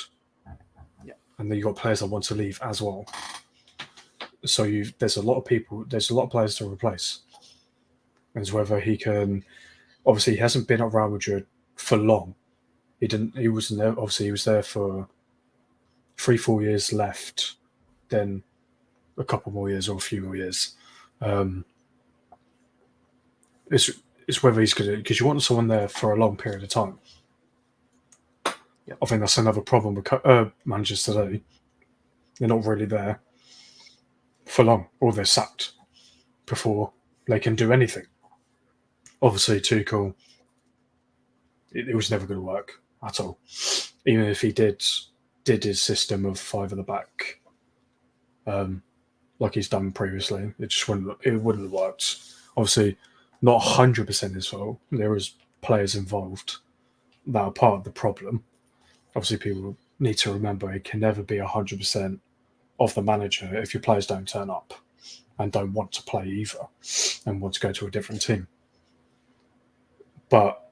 and then you've got players that want to leave as well. So there's a lot of players to replace. And it's whether he can. Obviously, he hasn't been at Real Madrid for long. He wasn't there. Obviously, he was there for 3-4 years left, then a couple more years or a few more years. It's whether he's going to, because you want someone there for a long period of time.
Yeah.
I think that's another problem with managers today. They're not really there for long, or they're sacked before they can do anything. Obviously, Tuchel, it was never going to work at all. Even if he did his system of 5 at the back, like he's done previously, it wouldn't have worked. Obviously, not 100% his fault. There was players involved that are part of the problem. Obviously, people need to remember it can never be 100% of the manager if your players don't turn up and don't want to play either and want to go to a different team. But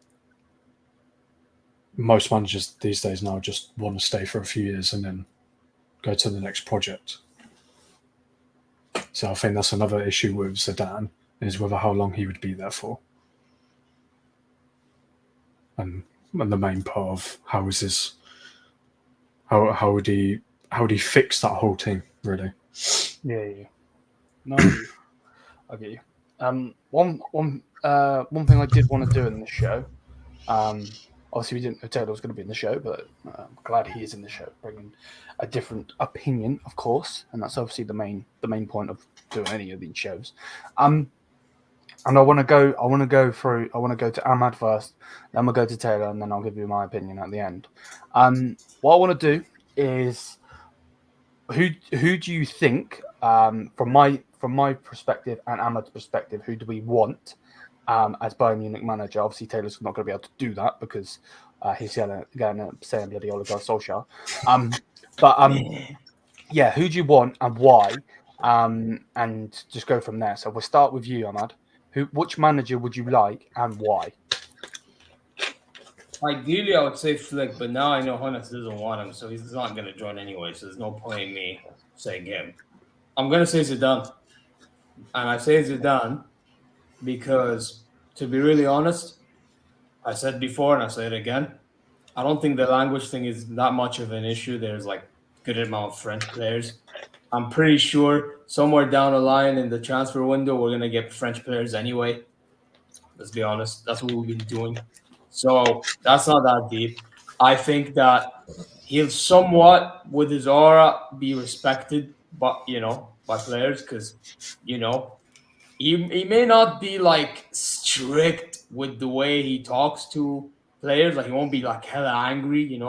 most managers these days now just want to stay for a few years and then go to the next project. So I think that's another issue with Zidane, is whether how long he would be there for. And the main part of how would he fix that whole team, really?
Yeah. No, I get you. One thing I did want to do in this show, obviously we didn't know Taylor was going to be in the show, but I'm glad he is in the show, bringing a different opinion, of course, and that's obviously the main point of doing any of these shows. And I want to go to Ahmad first, then we'll go to Taylor, and then I'll give you my opinion at the end. What I want to do is, who do you think, from my perspective and Ahmad's perspective, who do we want as Bayern Munich manager? Obviously, Taylor's not going to be able to do that because he's going to say bloody Oliver Solskjaer. Yeah, who do you want and why? And just go from there. So we'll start with you, Ahmad. Which manager would you like and why?
Ideally, I would say Flick, but now I know Hannes doesn't want him, so he's not going to join anyway, so there's no point in me saying him. I'm going to say Zidane. And I say Zidane because, to be really honest, I said before and I say it again, I don't think the language thing is that much of an issue. There's like a good amount of French players. I'm pretty sure somewhere down the line in the transfer window, we're going to get French players anyway. Let's be honest. That's what we've been doing. So that's not that deep. I think that he'll somewhat, with his aura, be respected, but by players, because he may not be like strict with the way he talks to players. Like he won't be like hella angry,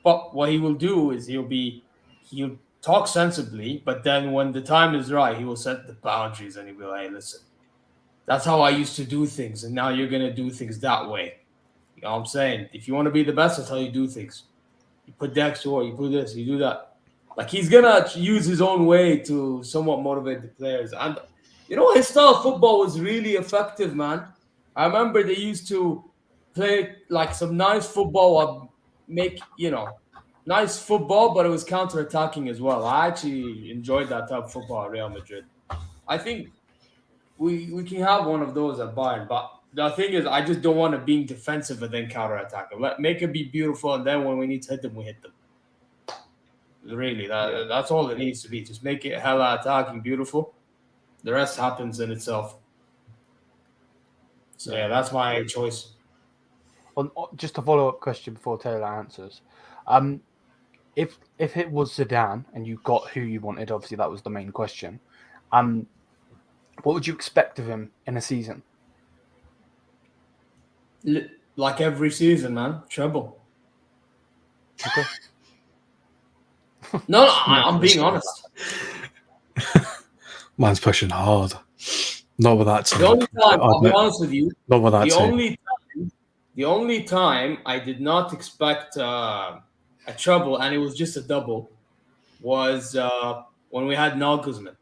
But what he will do is he'll talk sensibly, but then when the time is right, he will set the boundaries and he'll be like, hey, listen, that's how I used to do things, and now you're gonna do things that way. You know what I'm saying? If you want to be the best, that's how you do things. You put decks to work, you put this, you do that. Like he's gonna use his own way to somewhat motivate the players. And his style of football was really effective, man. I remember they used to play like some nice football, nice football, but it was counter-attacking as well. I actually enjoyed that type of football at Real Madrid. I think we can have one of those at Bayern, but the thing is, I just don't want it being defensive and then counter-attack. Make it be beautiful, and then when we need to hit them, we hit them. Really, that's all it needs to be. Just make it hella attacking, beautiful. The rest happens in itself. So yeah, that's my choice.
Just a follow-up question before Taylor answers. If it was Zidane and you got who you wanted, obviously that was the main question. What would you expect of him in a season?
Like every season, man, treble.
Okay.
No, I'm being honest.
Man's pushing hard. Not with that team.
The only time, I'll be honest with you,
not with that team.
The only time I did not expect a treble, and it was just a double, was when we had Nagelsmann.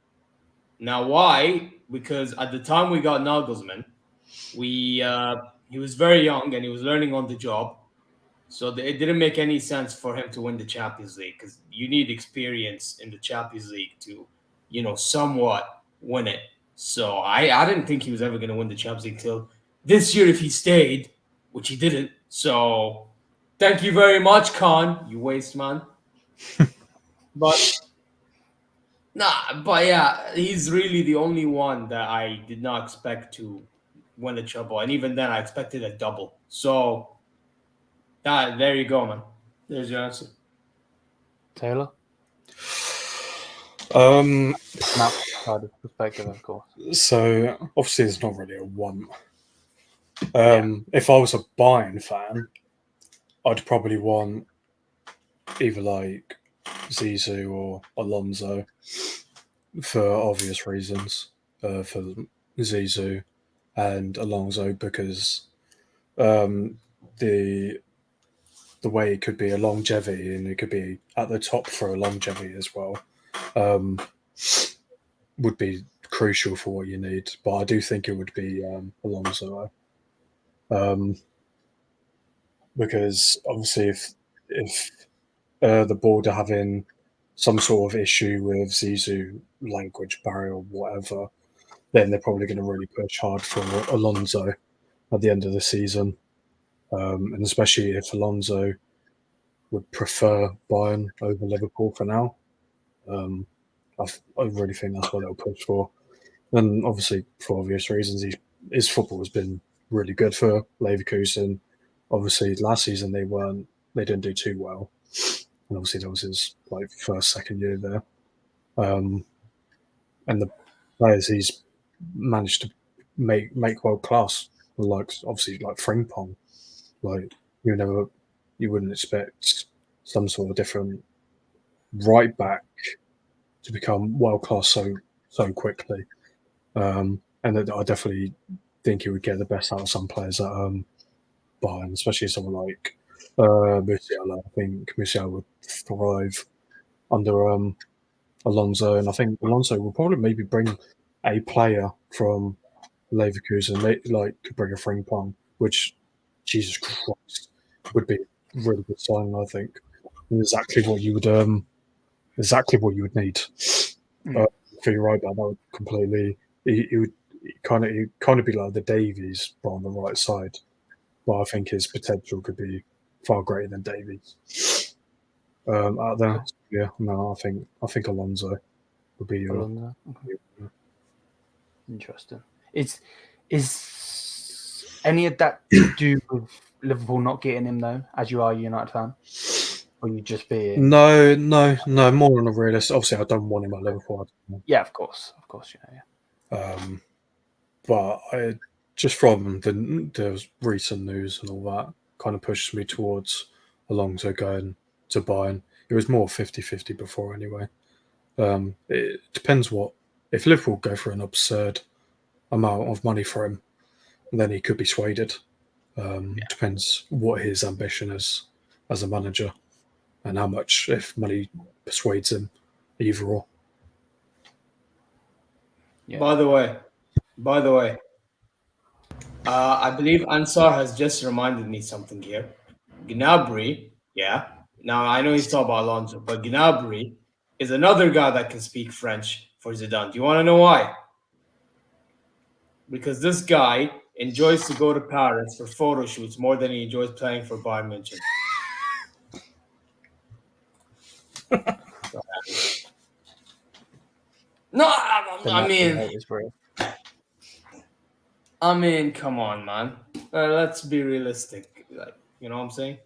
Now, why? Because at the time we got Nagelsmann, he was very young and he was learning on the job. So it didn't make any sense for him to win the Champions League because you need experience in the Champions League to, somewhat win it. So I didn't think he was ever going to win the Champions League till this year if he stayed, which he didn't. So thank you very much, Khan, you waste man. But yeah, he's really the only one that I did not expect to win the treble. And even then I expected a double. So there you go, man. There's your answer.
Taylor? Perspective, of course.
So obviously it's not really a want. If I was a Bayern fan, I'd probably want either like Zizou or Alonso for obvious reasons. For Zizou and Alonso because the the way it could be a longevity and it could be at the top for a longevity as well, would be crucial for what you need. But I do think it would be Alonso, because obviously if the board are having some sort of issue with Zizou language barrier or whatever, then they're probably going to really push hard for Alonso at the end of the season. And especially if Alonso would prefer Bayern over Liverpool for now. I really think that's what they'll push for. And obviously, for obvious reasons, his football has been really good for Leverkusen. Obviously, last season they didn't do too well, and obviously that was his second year there. And the players he's managed to make world class, obviously Frimpong, you wouldn't expect some sort of different right back to become world class so quickly. And I definitely think he would get the best out of some players at Bayern, especially someone like Musiala. I think Musiala would thrive under Alonso, and I think Alonso will probably maybe bring a player from Leverkusen, could bring a Frimpong, which, Jesus Christ, would be a really good signing. I think exactly what you would need for your right back. That would completely. He would kind of be like the Davies, but on the right side. But I think his potential could be far greater than Davies. Out there, yeah. No, I think Alonso would be your.
Alonso. Okay. Interesting. Is any of that to do with Liverpool not getting him though? As you are a United fan, or you just being?
No. More on a realist. Obviously, I don't want him at Liverpool.
Yeah, of course, yeah.
But just from the recent news and all that, kind of pushes me towards Alonso going to Bayern. It was more 50-50 before anyway. It depends if Liverpool go for an absurd amount of money for him, then he could be swayed. Depends what his ambition is as a manager and how much, if money persuades him, either or.
Yeah. By the way, I believe Ansar has just reminded me something here. Gnabry, yeah. Now I know he's talking about Alonso, but Gnabry is another guy that can speak French for Zidane. Do you want to know why? Because this guy enjoys to go to Paris for photo shoots more than he enjoys playing for Bayern München. No, I mean, come on, man. Let's be realistic. You know what I'm saying?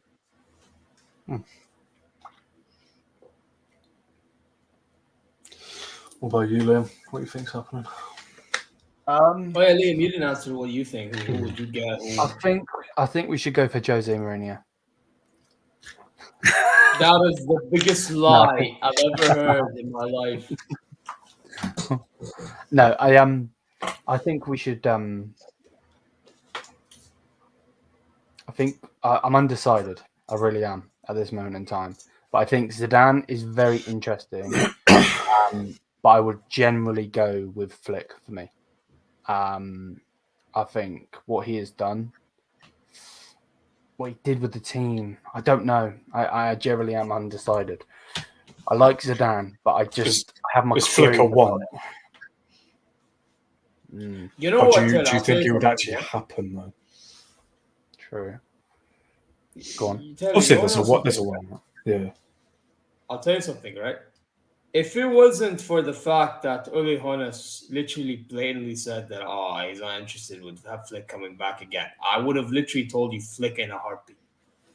What about you, Liam? What do you think's happening?
Liam, you didn't answer what you think. Who would you get?
I think we should go for Jose Mourinho.
That is the biggest lie I've ever heard in my life.
No, I think we should. I think I'm undecided. I really am at this moment in time. But I think Zidane is very interesting. But I would generally go with Flick for me. I think what he has done, what he did with the team, I don't know. I generally am undecided. I like Zidane, but I have my.
It's Flick a one.
You know what?
Do you think it would actually happen though?
True. Go on.
Obviously, there's a one. Yeah.
I'll tell you something, right? If it wasn't for the fact that Uli Hoeneß literally blatantly said that, he's not interested with Flick coming back again, I would have literally told you Flick in a heartbeat.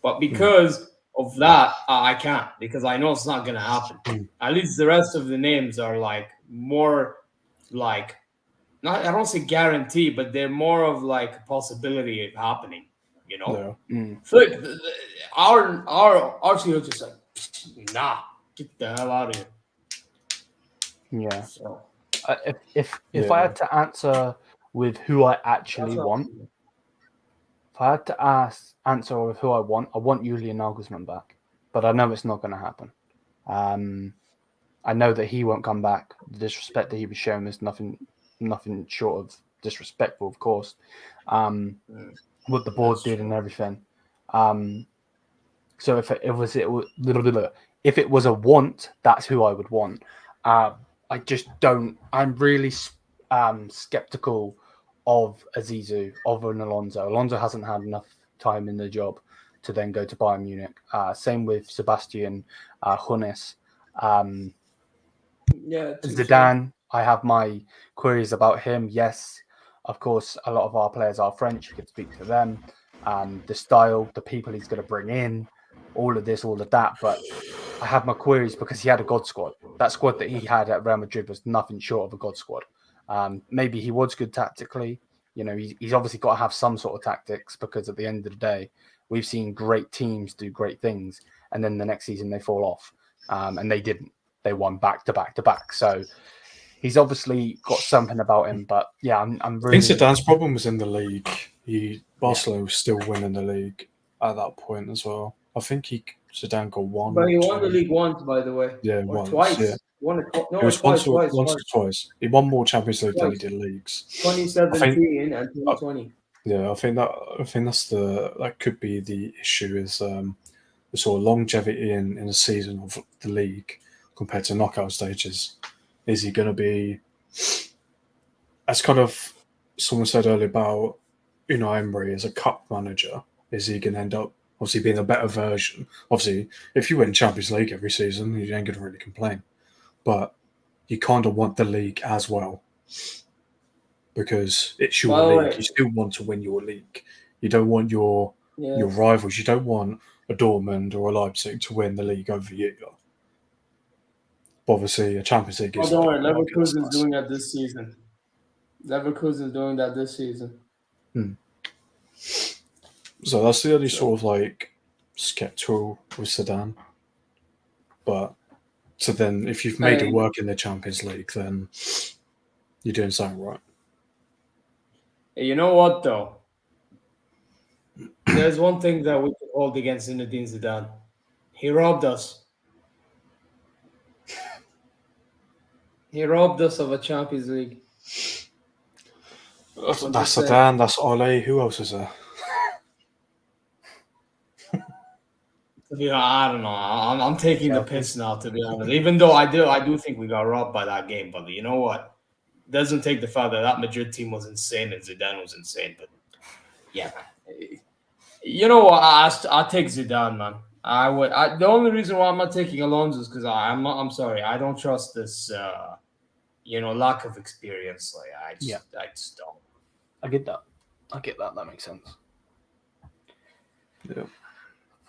But because of that, I can't, because I know it's not going to happen. At least the rest of the names are more I don't say guarantee, but they're more of a possibility of happening, you know?
Yeah.
Flick, our CEO just nah, get the hell out of here.
Yeah.
So,
if I had to answer with who I actually want, if I had to answer with who I want Julian Nagelsmann back, but I know it's not going to happen. I know that he won't come back. The disrespect that he was shown is nothing short of disrespectful, of course. What the board did and everything. So if it was a want, that's who I would want. I just don't. I'm really skeptical of Azizu, of an Alonso. Alonso hasn't had enough time in the job to then go to Bayern Munich. Same with Sebastian Hunes. Zidane, I have my queries about him. Yes, of course, a lot of our players are French. You could speak to them. The style, the people he's going to bring in, all of this, all of that. But I have my queries because he had a God squad. That squad that he had at Real Madrid was nothing short of a God squad. Maybe he was good tactically. You know, he's obviously got to have some sort of tactics because at the end of the day, we've seen great teams do great things. And then the next season they fall off. And they didn't. They won back to back to back. So he's obviously got something about him. But yeah, I'm really.
I think Zidane's problem was in the league. Barcelona was still winning the league at that point as well. I think Zidane got one.
But he won the league once, by the way.
Yeah,
or
once.
Twice.
Yeah.
Twice.
Once or twice. He won more Champions League than he did leagues.
2017 and 2020.
Yeah, I think that could be the issue is the sort of longevity in a season of the league compared to knockout stages. Is he going to be, as kind of someone said earlier about Emery as a cup manager, is he going to end up obviously being a better version? Obviously, if you win Champions League every season, you ain't going to really complain. But you kind of want the league as well because it's your league. You still want to win your league. You don't want your rivals. You don't want a Dortmund or a Leipzig to win the league over you. But obviously, a Champions League is.
Don't worry, Leverkusen's doing that this season. Leverkusen's doing that this season.
So that's the only sort of skeptical with Zidane. But so then, if you've made it work in the Champions League, then you're doing something right.
You know what, though? There's one thing that we could hold against Zinedine Zidane. He robbed us. He robbed us of a Champions League.
That's Zidane, that's Ole. Who else is there?
I don't know. I'm taking the piss now, to be honest. Even though I do think we got robbed by that game. But you know what? Doesn't take the fact that Madrid team was insane and Zidane was insane. But yeah, you know what? I take Zidane, man. I would. The only reason why I'm not taking Alonso is because I'm sorry. I don't trust this. Lack of experience. I just don't.
I get that. That makes sense.
Yeah.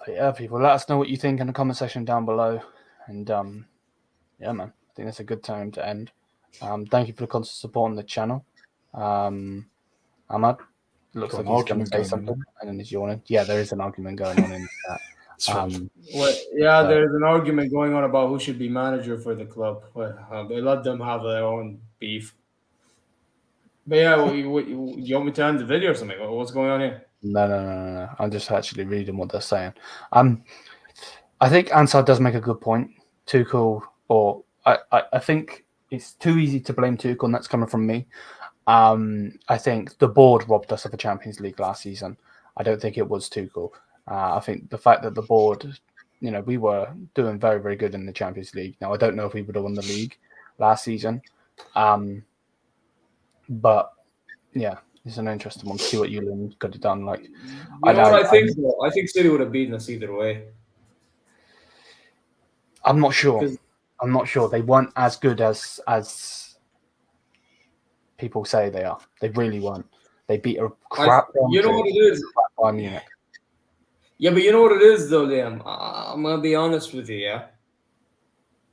But yeah, people, let us know what you think in the comment section down below. And yeah, man, I think that's a good time to end. Thank you for the constant support on the channel. Ahmad, looks like he's going to say something, and then he's yawning. Yeah, there is an argument going on in that.
There's an argument going on about who should be manager for the club. They let them have their own beef. But yeah, you want me to end the video or something? What's going on here?
No. I'm just actually reading what they're saying. I think Ansar does make a good point. Tuchel, I think it's too easy to blame Tuchel, and that's coming from me. I think the board robbed us of a Champions League last season. I don't think it was Tuchel. I think the fact that the board, we were doing very, very good in the Champions League. Now, I don't know if we would have won the league last season. But, yeah, it's an interesting one to see what Julian could have done.
I think City would have beaten us either way.
I'm not sure. They weren't as good as people say they are. They really weren't. They beat a crap.
You know what it is?
Bayern Munich.
Yeah, but you know what it is, though, Liam? I'm going to be honest with you, yeah?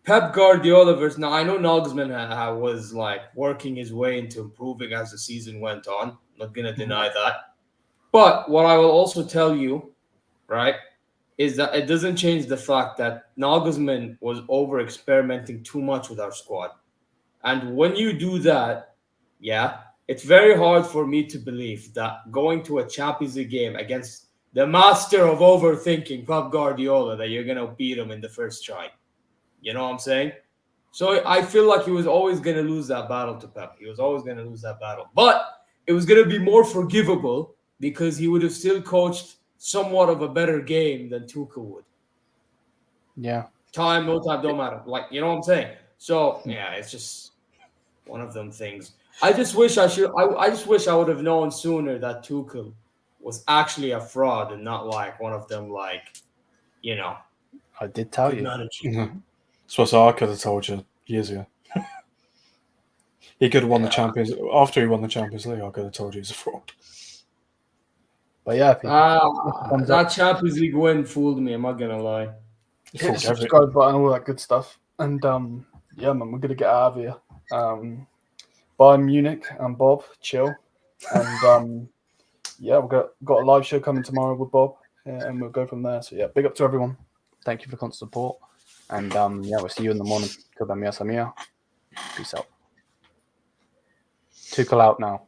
Pep Guardiola versus... Now, I know Nagelsmann was, working his way into improving as the season went on. I'm not going to deny that. But what I will also tell you, right, is that it doesn't change the fact that Nagelsmann was over-experimenting too much with our squad. And when you do that, yeah, it's very hard for me to believe that going to a Champions League game against the master of overthinking, Pep Guardiola, that you're gonna beat him in the first try. You know what I'm saying? So I feel like he was always gonna lose that battle to Pep. He was always gonna lose that battle, but it was gonna be more forgivable because he would have still coached somewhat of a better game than Tuchel would.
Yeah.
Time, no time, don't matter. Like, you know what I'm saying? So yeah, it's just one of them things. I just wish I would have known sooner that Tuchel was actually a fraud and not like one of them, like, you know.
I did tell
Good
you.
manager.
So I could have told you years ago. He could have won the Champions. After he won the Champions League, I could have told you he's a fraud.
But yeah,
that Champions League win fooled me. I'm not gonna lie.
hit the subscribe button, all that good stuff. And yeah, man, we're gonna get out of here. Bye, Munich and Bob. Chill. And yeah, we've got a live show coming tomorrow with Bob, and we'll go from there. So yeah, big up to everyone. Thank you for the constant support. And yeah, we'll see you in the morning. Peace out. Tuchel out now.